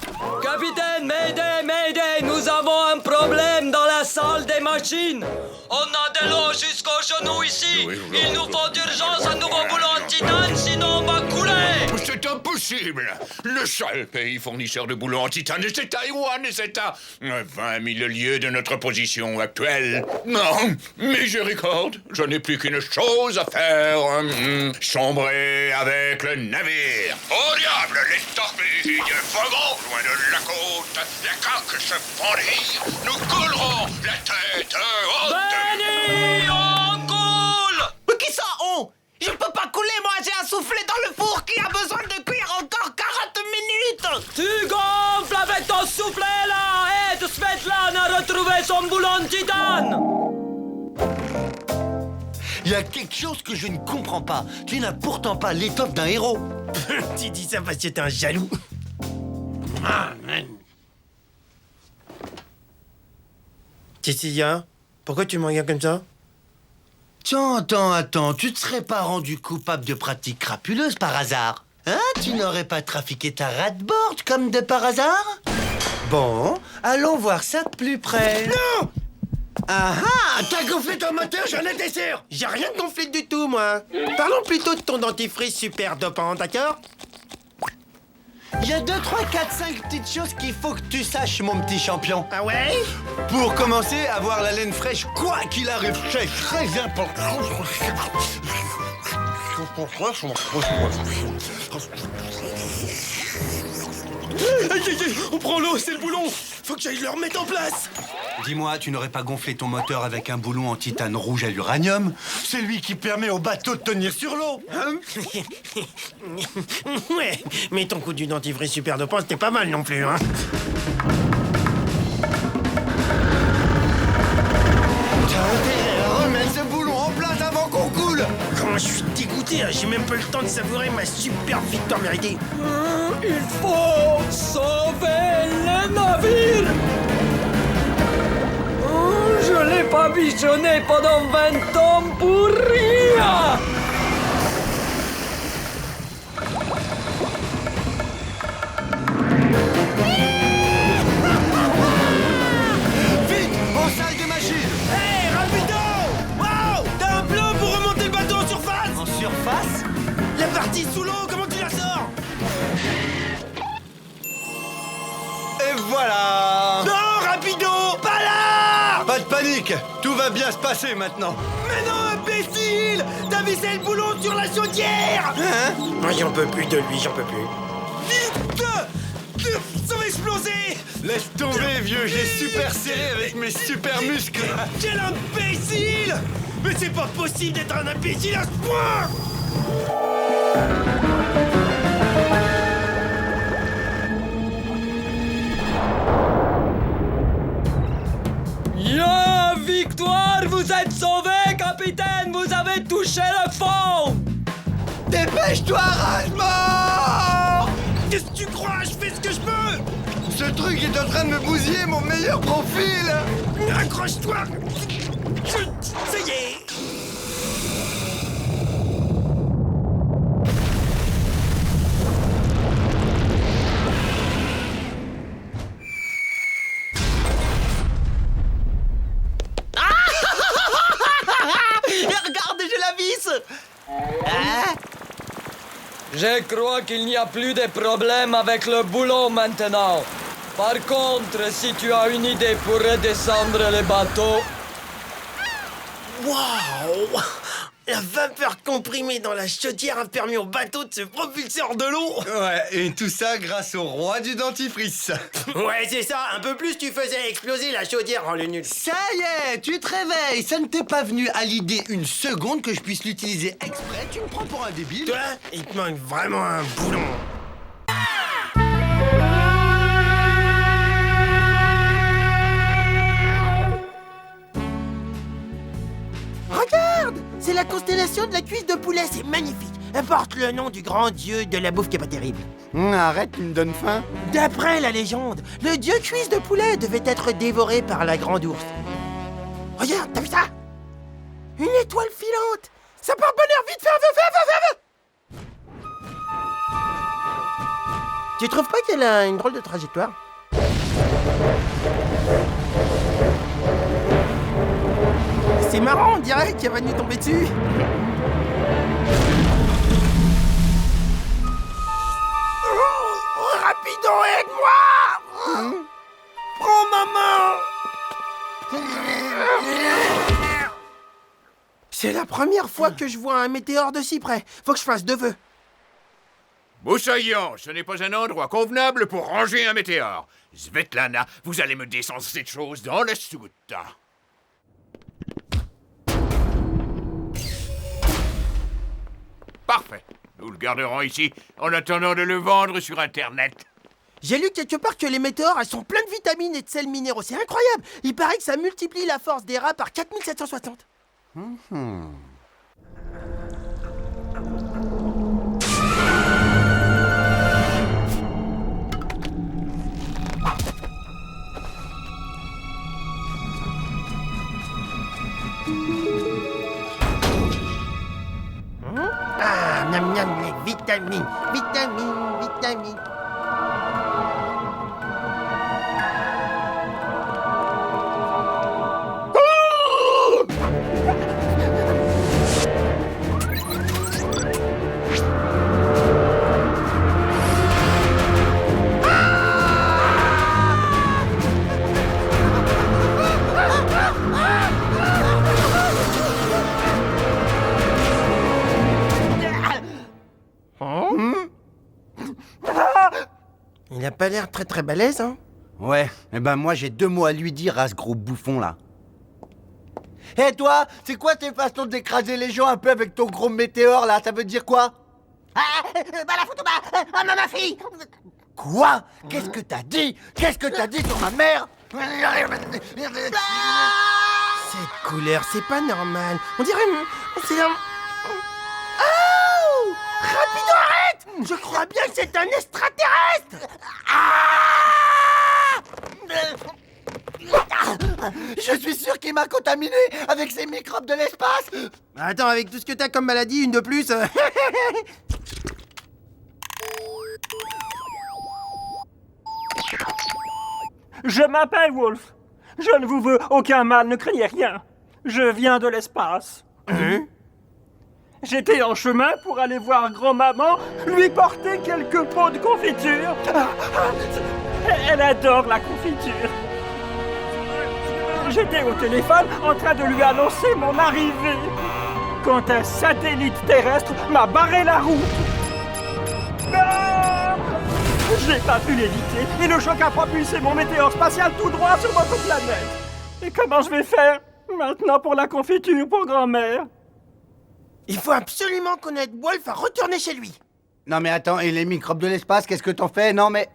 Capitaine, Mayday, Mayday, nous avons un problème dans la salle des machines. On a de l'eau jusqu'aux genoux ici. Il nous faut d'urgence un nouveau boulon en titane, sinon on va couler. C'est impossible. Le seul pays fournisseur de boulons en titane, c'est Taïwan, et c'est à 20 000 lieues de notre position actuelle. Non, miséricorde, je n'ai plus qu'une chose à faire. Sombrer avec le navire. Au diable, les torpilles vagons loin de la côte. La coque se fendit. Nous coulerons la tête haute. Benny, on coule. Mais qui ça, on? Je peux pas couler, moi j'ai un soufflet dans le four qui a besoin de cuire encore 40 minutes. Tu gonfles avec ton soufflet là. Aide Svetlana à retrouver son boulon de titane. Il y a quelque chose que je ne comprends pas. Tu n'as pourtant pas l'étoffe d'un héros. Tu dis ça parce que t'es un jaloux. Cécilia, pourquoi tu me regardes comme ça? Attends, tu te serais pas rendu coupable de pratiques crapuleuses par hasard? Hein? Tu n'aurais pas trafiqué ta ratboard comme de par hasard? Bon, allons voir ça de plus près. Non! Ah ah! T'as gonflé ton moteur, j'en étais sûr! J'ai rien gonflé du tout, moi. Parlons plutôt de ton dentifrice super dopant, d'accord? Il y a 2, 3, 4, 5 petites choses qu'il faut que tu saches, mon petit champion. Ah ouais? Pour commencer, avoir la laine fraîche, quoi qu'il arrive, c'est très important. On prend l'eau, c'est le boulon. Faut que j'aille le remettre en place. Dis-moi, tu n'aurais pas gonflé ton moteur avec un boulon en titane rouge à l'uranium? C'est lui qui permet au bateau de tenir sur l'eau, hein? Ouais, mais ton coup du dentifrice super dopant, c'était pas mal non plus, hein? T'as intérêt à remettre ce boulon en place avant qu'on coule! Comment je suis dégoûté, hein. j'ai même pas le temps de savourer ma super victoire méritée. Il faut sauver le navire. Je l'ai pas bichonné pendant 20 ans pour rien. Vite, en salle de magie. Hey, rapido! Wow! T'as un plan pour remonter le bateau en surface? En surface? La partie sous l'eau, comment tu la sors? Et voilà. Non, rapido! Pas là! Pas de panique, tout va bien se passer maintenant. Mais non, imbécile! T'as vissé le boulon sur la chaudière! Hein? J'en peux plus de lui, j'en peux plus. Vite! Ça va exploser! Laisse tomber, vieux, j'ai super serré avec mes super muscles. Quel imbécile! Mais c'est pas possible d'être un imbécile à ce point! Yeah, victoire, vous êtes sauvé, capitaine, vous avez touché le fond. Dépêche-toi, rage-mort! Qu'est-ce que tu crois? Je fais ce que je peux! Ce truc est en train de me bousiller mon meilleur profil. Accroche-toi! Ça y est! Regardez, je la visse. Hein? Je crois qu'il n'y a plus de problème avec le boulot maintenant. Par contre, si tu as une idée pour redescendre le bateau... Waouh! La vapeur comprimée dans la chaudière a permis au bateau de se propulser hors de l'eau! Ouais, et tout ça grâce au roi du dentifrice. Ouais, c'est ça! Un peu plus, tu faisais exploser la chaudière en le nul. Ça y est, tu te réveilles. Ça ne t'est pas venu à l'idée une seconde que je puisse l'utiliser exprès. Tu me prends pour un débile. Toi, il te manque vraiment un boulon. Regarde! C'est la constellation de la cuisse de poulet, c'est magnifique! Elle porte le nom du grand dieu de la bouffe qui est pas terrible. Arrête, tu me donnes faim. D'après la légende, le dieu cuisse de poulet devait être dévoré par la grande ours. Regarde, t'as vu ça? Une étoile filante! Ça porte bonheur, vite, fais un vœu! Tu trouves pas qu'elle a une drôle de trajectoire? C'est marrant, on dirait qu'elle va nous tomber dessus. Oh, rapido, aide-moi! Prends ma main! C'est la première fois que je vois un météore de si près. Faut que je fasse 2 vœux. Moussaillant, ce n'est pas un endroit convenable pour ranger un météore. Svetlana, vous allez me descendre cette chose dans la soute. Parfait. Nous le garderons ici en attendant de le vendre sur Internet. J'ai lu quelque part que les météores, elles sont pleines de vitamines et de sels minéraux. C'est incroyable! Il paraît que ça multiplie la force des rats par 4760. Ah, miam miam, les vitamines, vitamines, vitamines. Il a pas l'air très très balèze, hein? Ouais, eh ben moi j'ai 2 mots à lui dire à ce gros bouffon là. Hé toi, c'est quoi tes façons d'écraser les gens un peu avec ton gros météore là? Ça veut dire quoi? Ma fille! Quoi? Qu'est-ce que t'as dit? Qu'est-ce que t'as dit sur ma mère? Cette couleur, c'est pas normal. On dirait... C'est un... Oh! Je crois bien que c'est un extraterrestre. Je suis sûr qu'il m'a contaminé avec ces microbes de l'espace. Attends, avec tout ce que t'as comme maladie, une de plus. Je m'appelle Wolf. Je ne vous veux aucun mal, ne craignez rien. Je viens de l'espace. J'étais en chemin pour aller voir grand-maman, lui porter quelques pots de confiture. Elle adore la confiture. J'étais au téléphone en train de lui annoncer mon arrivée, quand un satellite terrestre m'a barré la route. Ah! Je n'ai pas pu l'éviter et le choc a propulsé mon météore spatial tout droit sur votre planète. Et comment je vais faire maintenant pour la confiture pour grand-mère? Il faut absolument qu'on aide Wolf à retourner chez lui. Non mais attends, et les microbes de l'espace, qu'est-ce que t'en fais? Non mais...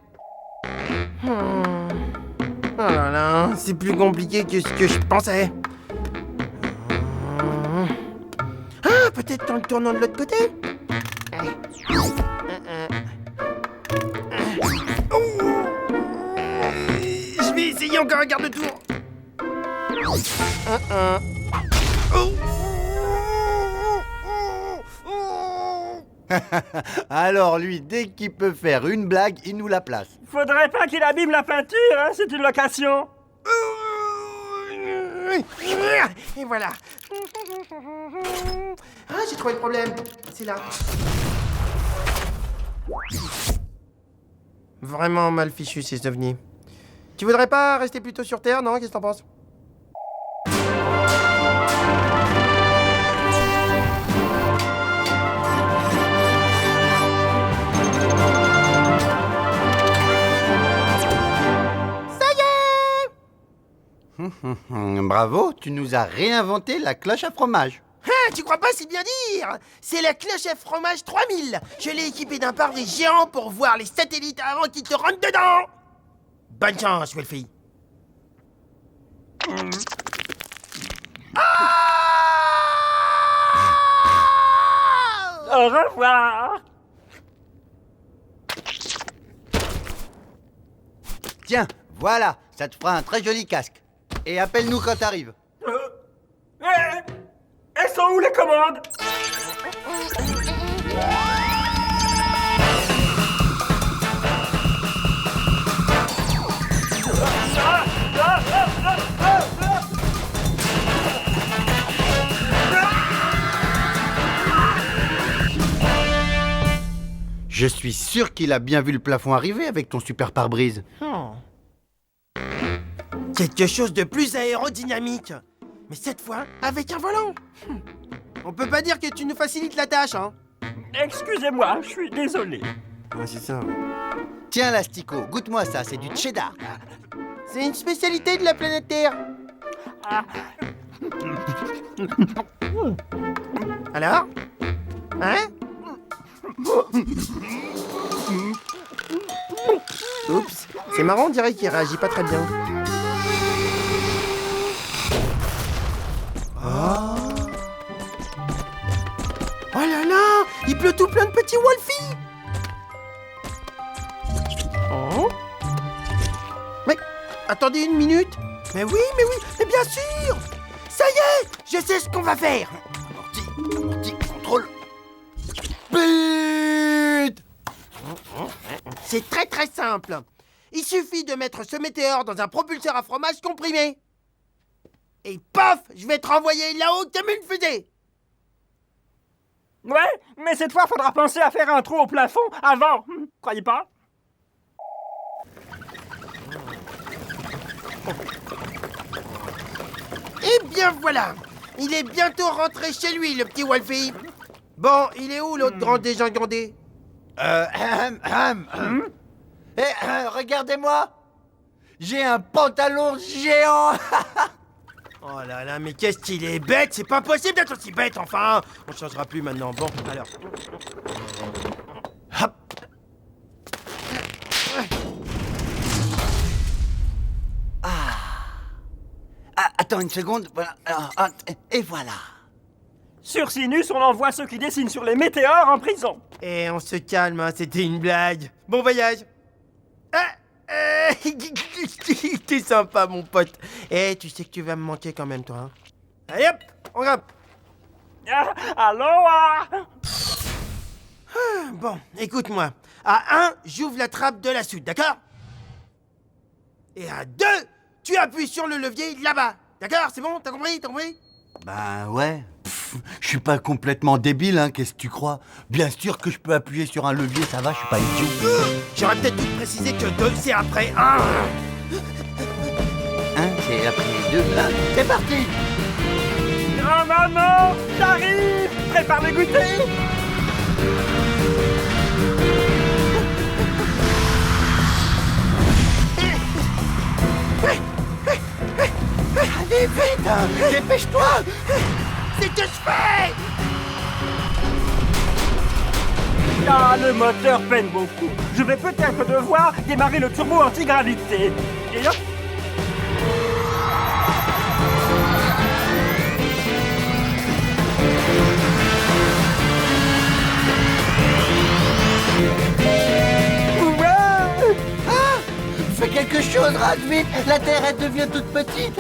Oh là là, c'est plus compliqué que ce que je pensais. Ah, peut-être en le tournant de l'autre côté. Je vais essayer encore un quart de tour. Alors lui, dès qu'il peut faire une blague, il nous la place. Faudrait pas qu'il abîme la peinture, hein, c'est une location. Et voilà. Ah, j'ai trouvé le problème. C'est là. Vraiment mal fichu ces ovnis. Tu voudrais pas rester plutôt sur Terre, non? Qu'est-ce que t'en penses? Bravo, tu nous as réinventé la cloche à fromage. Ah, tu crois pas si bien dire? C'est la cloche à fromage 3000. Je l'ai équipée d'un pare-brise géant pour voir les satellites avant qu'ils te rentrent dedans. Bonne chance, Wolfie. Au revoir. Tiens, voilà, ça te fera un très joli casque. Et appelle-nous quand t'arrives. Elles sont où les commandes? Je suis sûr qu'il a bien vu le plafond arriver avec ton super pare-brise. Quelque chose de plus aérodynamique. Mais cette fois, avec un volant. On peut pas dire que tu nous facilites la tâche, hein? Excusez-moi, je suis désolé. Ouais, c'est ça. Tiens, l'astico, goûte-moi ça, c'est du cheddar. C'est une spécialité de la planète Terre. Alors? Hein? Oups, c'est marrant, on dirait qu'il réagit pas très bien. Oh là là, il pleut tout plein de petits Wolfies. Oh. Mais attendez une minute. Mais oui, mais bien sûr. Ça y est, je sais ce qu'on va faire. Amorti, contrôle. But! C'est très très simple. Il suffit de mettre ce météore dans un propulseur à fromage comprimé. Et paf, je vais te renvoyer là-haut comme une fusée. Ouais, mais cette fois, faudra penser à faire un trou au plafond avant. Croyez pas? Eh bien voilà, il est bientôt rentré chez lui, le petit Wolfie. Bon, il est où l'autre grand dégingandé? Regardez-moi. J'ai un pantalon géant. Oh là là, mais qu'est-ce qu'il est bête! C'est pas possible d'être aussi bête, enfin! On changera plus maintenant. Bon, alors. Hop! Attends une seconde. Voilà. Et voilà. Sur Sinus, on envoie ceux qui dessinent sur les météores en prison. Eh, on se calme, hein, c'était une blague. Bon voyage. T'es sympa, mon pote. Eh, tu sais que tu vas me manquer quand même, toi. Hein. Allez hop, on grimpe. Aloha! Bon, écoute-moi. À 1, j'ouvre la trappe de la soude, d'accord? Et à 2, tu appuies sur le levier là-bas. D'accord? C'est bon? T'as compris? Bah ouais. Je suis pas complètement débile, hein, qu'est-ce que tu crois? Bien sûr que je peux appuyer sur un levier, ça va, je suis pas idiot. J'aurais peut-être dû te préciser que 2, c'est après 1. 1, c'est après 2, là. C'est parti! Non, maman! J'arrive! Prépare le goûter! Allez, vite! Hein, dépêche-toi! C'est que je fais! Ah, le moteur peine beaucoup. Je vais peut-être devoir démarrer le turbo anti-gravité. Et hop! Fais quelque chose, rase vite! La Terre, elle devient toute petite!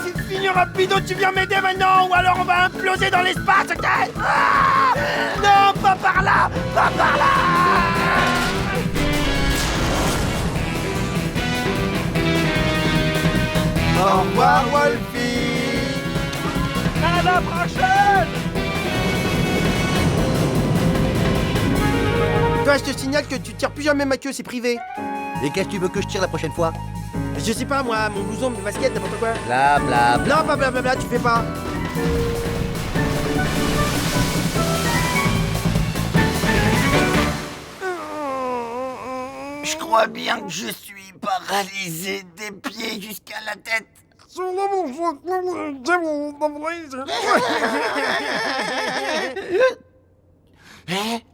C'est fini, rapido, tu viens m'aider maintenant, ou alors on va imploser dans l'espace, ok? Non, pas par là! Pas par là! Au revoir, Wolfie! À la prochaine! Toi, je te signale que tu tires plus jamais ma queue, c'est privé. Et qu'est-ce que tu veux que je tire la prochaine fois? Je sais pas, moi, mon blouson, mes baskets, n'importe quoi. Bla bla bla. Non, pas blablabla, tu fais pas. Je crois bien que je suis paralysé des pieds jusqu'à la tête.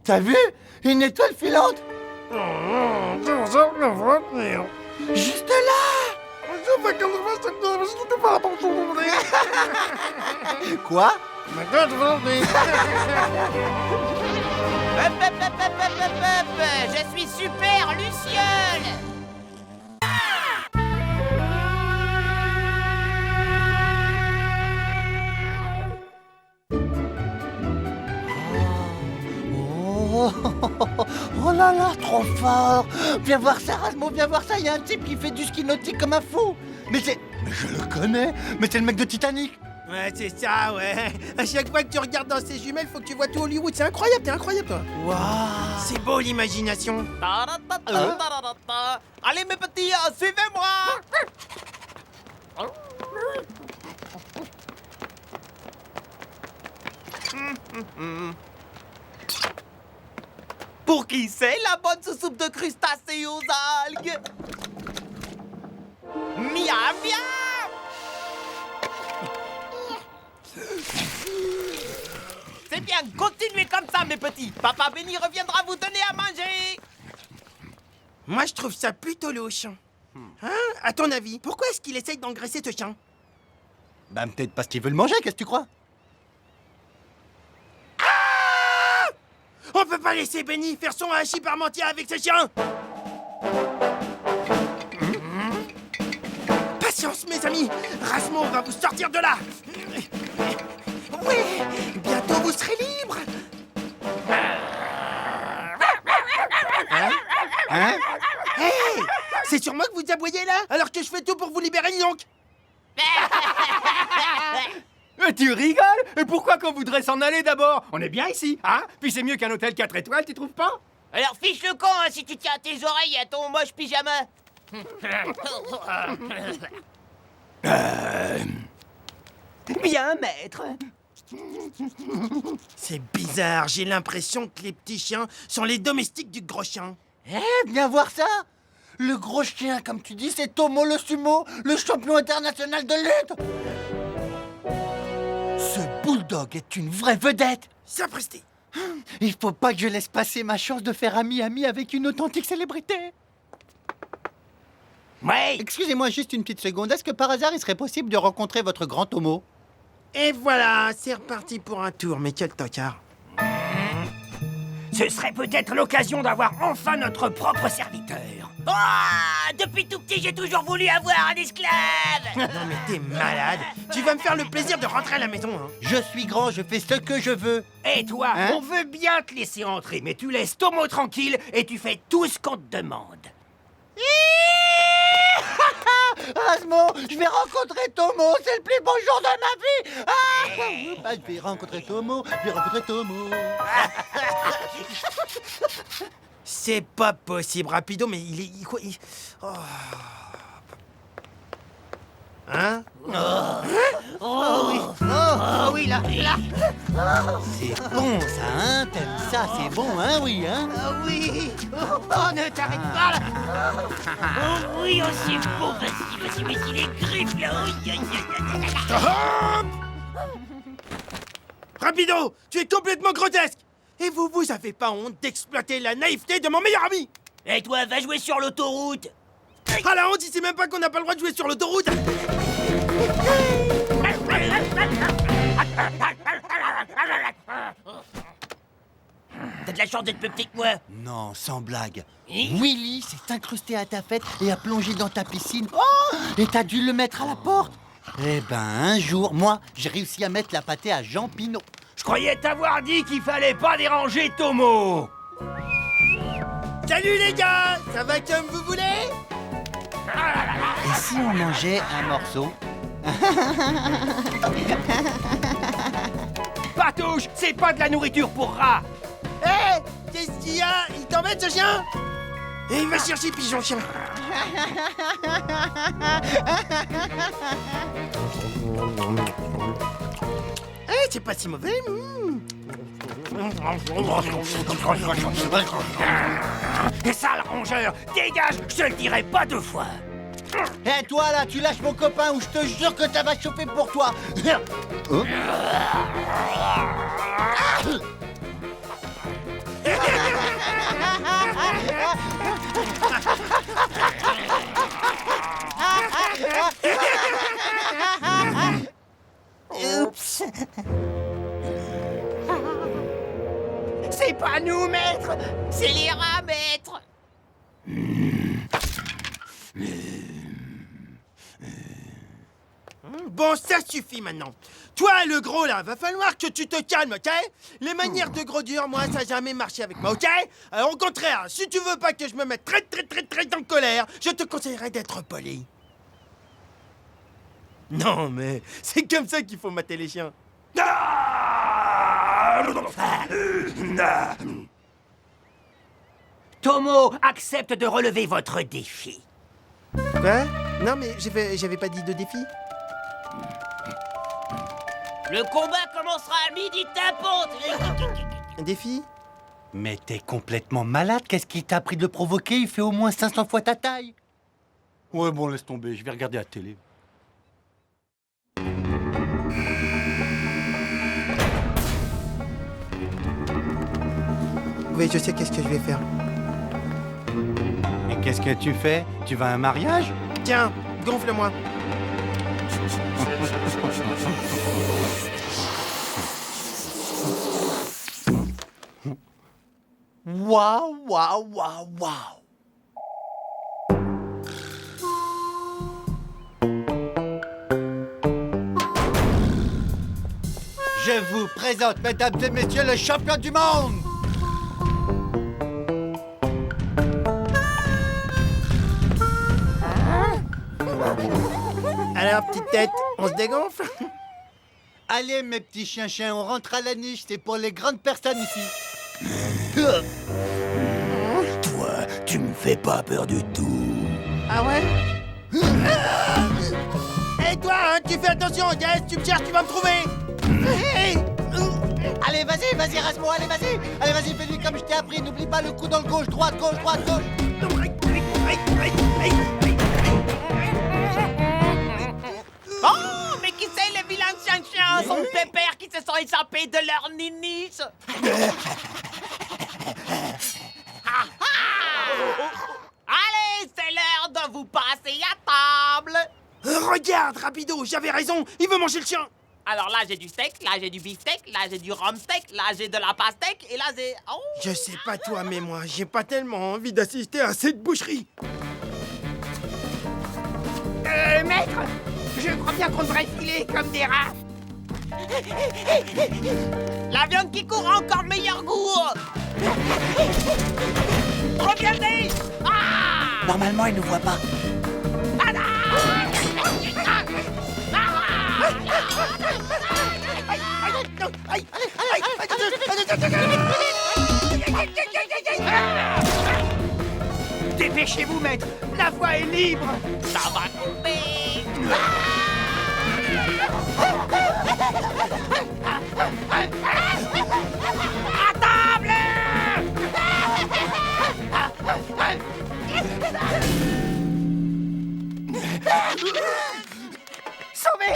T'as vu? Une étoile filante? Juste là! Quoi? Je suis super Luciole! Oh là là, trop fort! Viens voir ça, Rasmo, viens voir ça, il y a un type qui fait du ski nautique comme un fou! Mais je le connais! Mais c'est le mec de Titanic! Ouais, c'est ça, ouais. À chaque fois que tu regardes dans ces jumelles, faut que tu vois tout Hollywood. C'est incroyable, t'es incroyable, toi. Waouh! C'est beau, l'imagination. Allez mes petits, suivez-moi! Pour qui c'est la bonne soupe de crustacés aux algues? Miam, miam! C'est bien, continuez comme ça, mes petits. Papa Béni reviendra vous donner à manger. Moi, je trouve ça plutôt louche. Hein? À ton avis, pourquoi est-ce qu'il essaye d'engraisser ce chien? Bah peut-être parce qu'il veut le manger, qu'est-ce que tu crois? On peut pas laisser Benny faire son hachis parmentier avec ce chien. Patience, mes amis. Rasmo va vous sortir de là. Oui, bientôt vous serez libre. Hein? Hey, c'est sur moi que vous aboyez là? Alors que je fais tout pour vous libérer, dis donc. Tu rigoles? Et pourquoi qu'on voudrait s'en aller d'abord? On est bien ici, hein? Puis c'est mieux qu'un hôtel 4 étoiles, tu trouves pas? Alors fiche le camp hein, si tu tiens tes oreilles à ton moche pyjama. Bien, maître. C'est bizarre, j'ai l'impression que les petits chiens sont les domestiques du gros chien. Viens voir ça! Le gros chien, comme tu dis, c'est Tomo le sumo, le champion international de lutte! Ce bulldog est une vraie vedette! Sapristi. Il faut pas que je laisse passer ma chance de faire ami avec une authentique célébrité! Ouais. Excusez-moi juste une petite seconde. Est-ce que par hasard, il serait possible de rencontrer votre grand Tomo? Et voilà, c'est reparti pour un tour, mais quel tocard. Ce serait peut-être l'occasion d'avoir enfin notre propre serviteur. Oh, depuis tout petit, j'ai toujours voulu avoir un esclave. Non mais t'es malade. Tu vas me faire le plaisir de rentrer à la maison, hein. Je suis grand, je fais ce que je veux. Et toi, Hein? on veut bien te laisser entrer, mais tu laisses Tomo tranquille et tu fais tout ce qu'on te demande. Asmo, je vais rencontrer Tomo, c'est le plus beau jour de ma vie. Ah, je vais rencontrer Tomo, je vais rencontrer Tomo. C'est pas possible, Rapido, mais il est... quoi, oh. Hein? Oh oui, là. C'est bon ça, hein? T'aimes ça, c'est bon, hein? Oui, hein? Oui. Oh, ne t'arrête pas là. Oh oui, oh c'est beau. Vas-y, mets les griffes là. Stop! Rapido, tu es complètement grotesque. Et vous avez pas honte d'exploiter la naïveté de mon meilleur ami? Et toi, va jouer sur l'autoroute. Ah la honte, il sait même pas qu'on n'a pas le droit de jouer sur l'autoroute. T'as de la chance d'être plus petit que moi. Non, sans blague. Hein? Willy s'est incrusté à ta fête et a plongé dans ta piscine. Oh! Et t'as dû le mettre à la porte. Eh ben, un jour, moi, j'ai réussi à mettre la pâtée à Jean Pinot. Je croyais t'avoir dit qu'il fallait pas déranger Tomo. Salut les gars, ça va comme vous voulez? Et si on mangeait un morceau? Patouche, c'est pas de la nourriture pour rats. Hé, qu'est-ce qu'il y a? Il t'embête ce chien? Et il va chercher pigeon chien. Eh, c'est pas si mauvais. Et sale rongeur, dégage, je te le dirai pas deux fois. Eh toi là, tu lâches mon copain ou je te jure que ça va chauffer pour toi. Oh. Oups. C'est pas nous, maître. C'est les rats, maître. Bon, ça suffit maintenant. Toi, le gros, là, va falloir que tu te calmes, ok? Les manières de gros dur, moi, ça n'a jamais marché avec moi, ok? Alors, au contraire, si tu veux pas que je me mette très en colère, je te conseillerais d'être poli. Non, mais c'est comme ça qu'il faut mater les chiens. Tomo accepte de relever votre défi. Quoi? Non, mais j'avais pas dit de défi. Le combat commencera à midi tapante. Un défi? Mais t'es complètement malade, qu'est-ce qui t'a appris de le provoquer? Il fait au moins 500 fois ta taille. Ouais, bon, laisse tomber, je vais regarder la télé. Oui, je sais qu'est-ce que je vais faire. Et qu'est-ce que tu fais? Tu vas à un mariage? Tiens, gonfle-moi. Waouh, waouh, waouh, waouh. Je vous présente, mesdames et messieurs, le champion du monde. Alors, petite tête, on se dégonfle? Allez, mes petits chiens, on rentre à la niche, c'est pour les grandes personnes ici. Toi, tu me fais pas peur du tout. Ah ouais? Hé toi, hein, tu fais attention, yes, tu me cherches, tu vas me trouver. Hey. Allez, vas-y, Rasmo, allez, vas-y, fais-lui comme je t'ai appris, n'oublie pas le coup dans le gauche, droite, gauche. Oh, mais qui c'est le vilain chien, son pépère qui se sont échappés de leur ninis? Ah, ah. Allez, c'est l'heure de vous passer regarde, Rapido, j'avais raison, il veut manger le chien. Alors là, j'ai du steak, là, j'ai du beefsteak, là, j'ai du rumsteak, là, j'ai de la pastèque, et là, j'ai... Oh. Je sais pas toi, mais moi, j'ai pas tellement envie d'assister à cette boucherie. Maître, je crois bien qu'on devrait filer comme des rats. La viande qui court a encore meilleur goût. Reviendez. Ah. Normalement, il ne voit pas. Dépêchez-vous, maître, la voie est libre. Ça va couper. À table. Sauvez.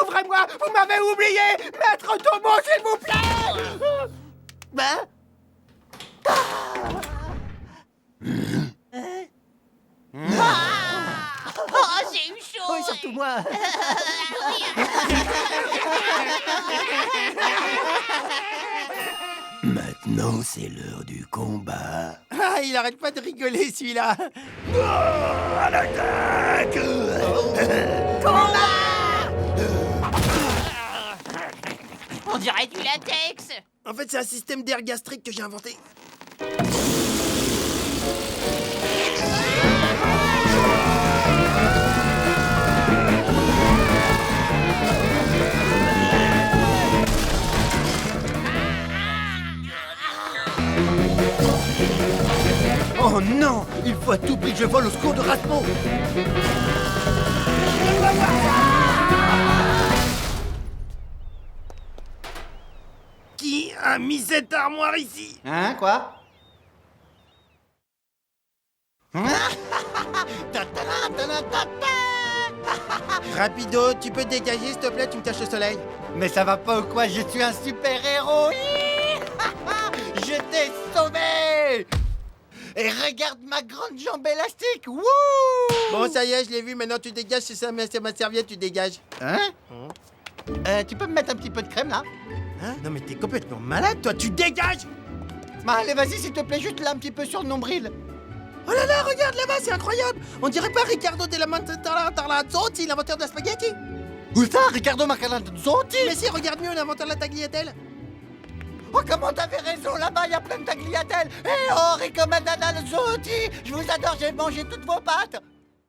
Ouvrez-moi, vous m'avez oublié. Maître Tomo, s'il vous plaît. Ben Oh, j'ai eu chaud. oui, surtout moi. Maintenant, c'est l'heure du combat. Ah, il arrête pas de rigoler, celui-là. À l'attaque. On dirait du latex. En fait, c'est un système d'air gastrique que j'ai inventé. Oh non, il faut à tout prix que je vole au secours de Rasmo. Qui a mis cette armoire ici? Hein, quoi? Rapido, tu peux te dégager, s'il te plaît, tu me caches le soleil. Mais ça va pas ou quoi? Je suis un super-héros. Je t'ai sauvé. Et regarde ma grande jambe élastique. Wouh! Bon, ça y est, je l'ai vu, maintenant tu dégages, c'est ma serviette, tu dégages. Hein? Tu peux me mettre un petit peu de crème, là? Hein? Non mais t'es complètement malade, toi, tu dégages! Bah, allez, vas-y, s'il te plaît, juste là, un petit peu sur le nombril. Oh là là, regarde là-bas, c'est incroyable! On dirait pas Riccardo della Mantarlazzotti, l'inventeur de la spaghetti? Où ça, Riccardo Mantarlazzotti? Mais si, regarde mieux, l'inventeur de la tagliatelle. Oh, comment t'avais raison, là-bas, il y a plein de tagliatelles. Eh oh, Riccardo Mantarlazzotti, je vous adore, j'ai mangé toutes vos pâtes.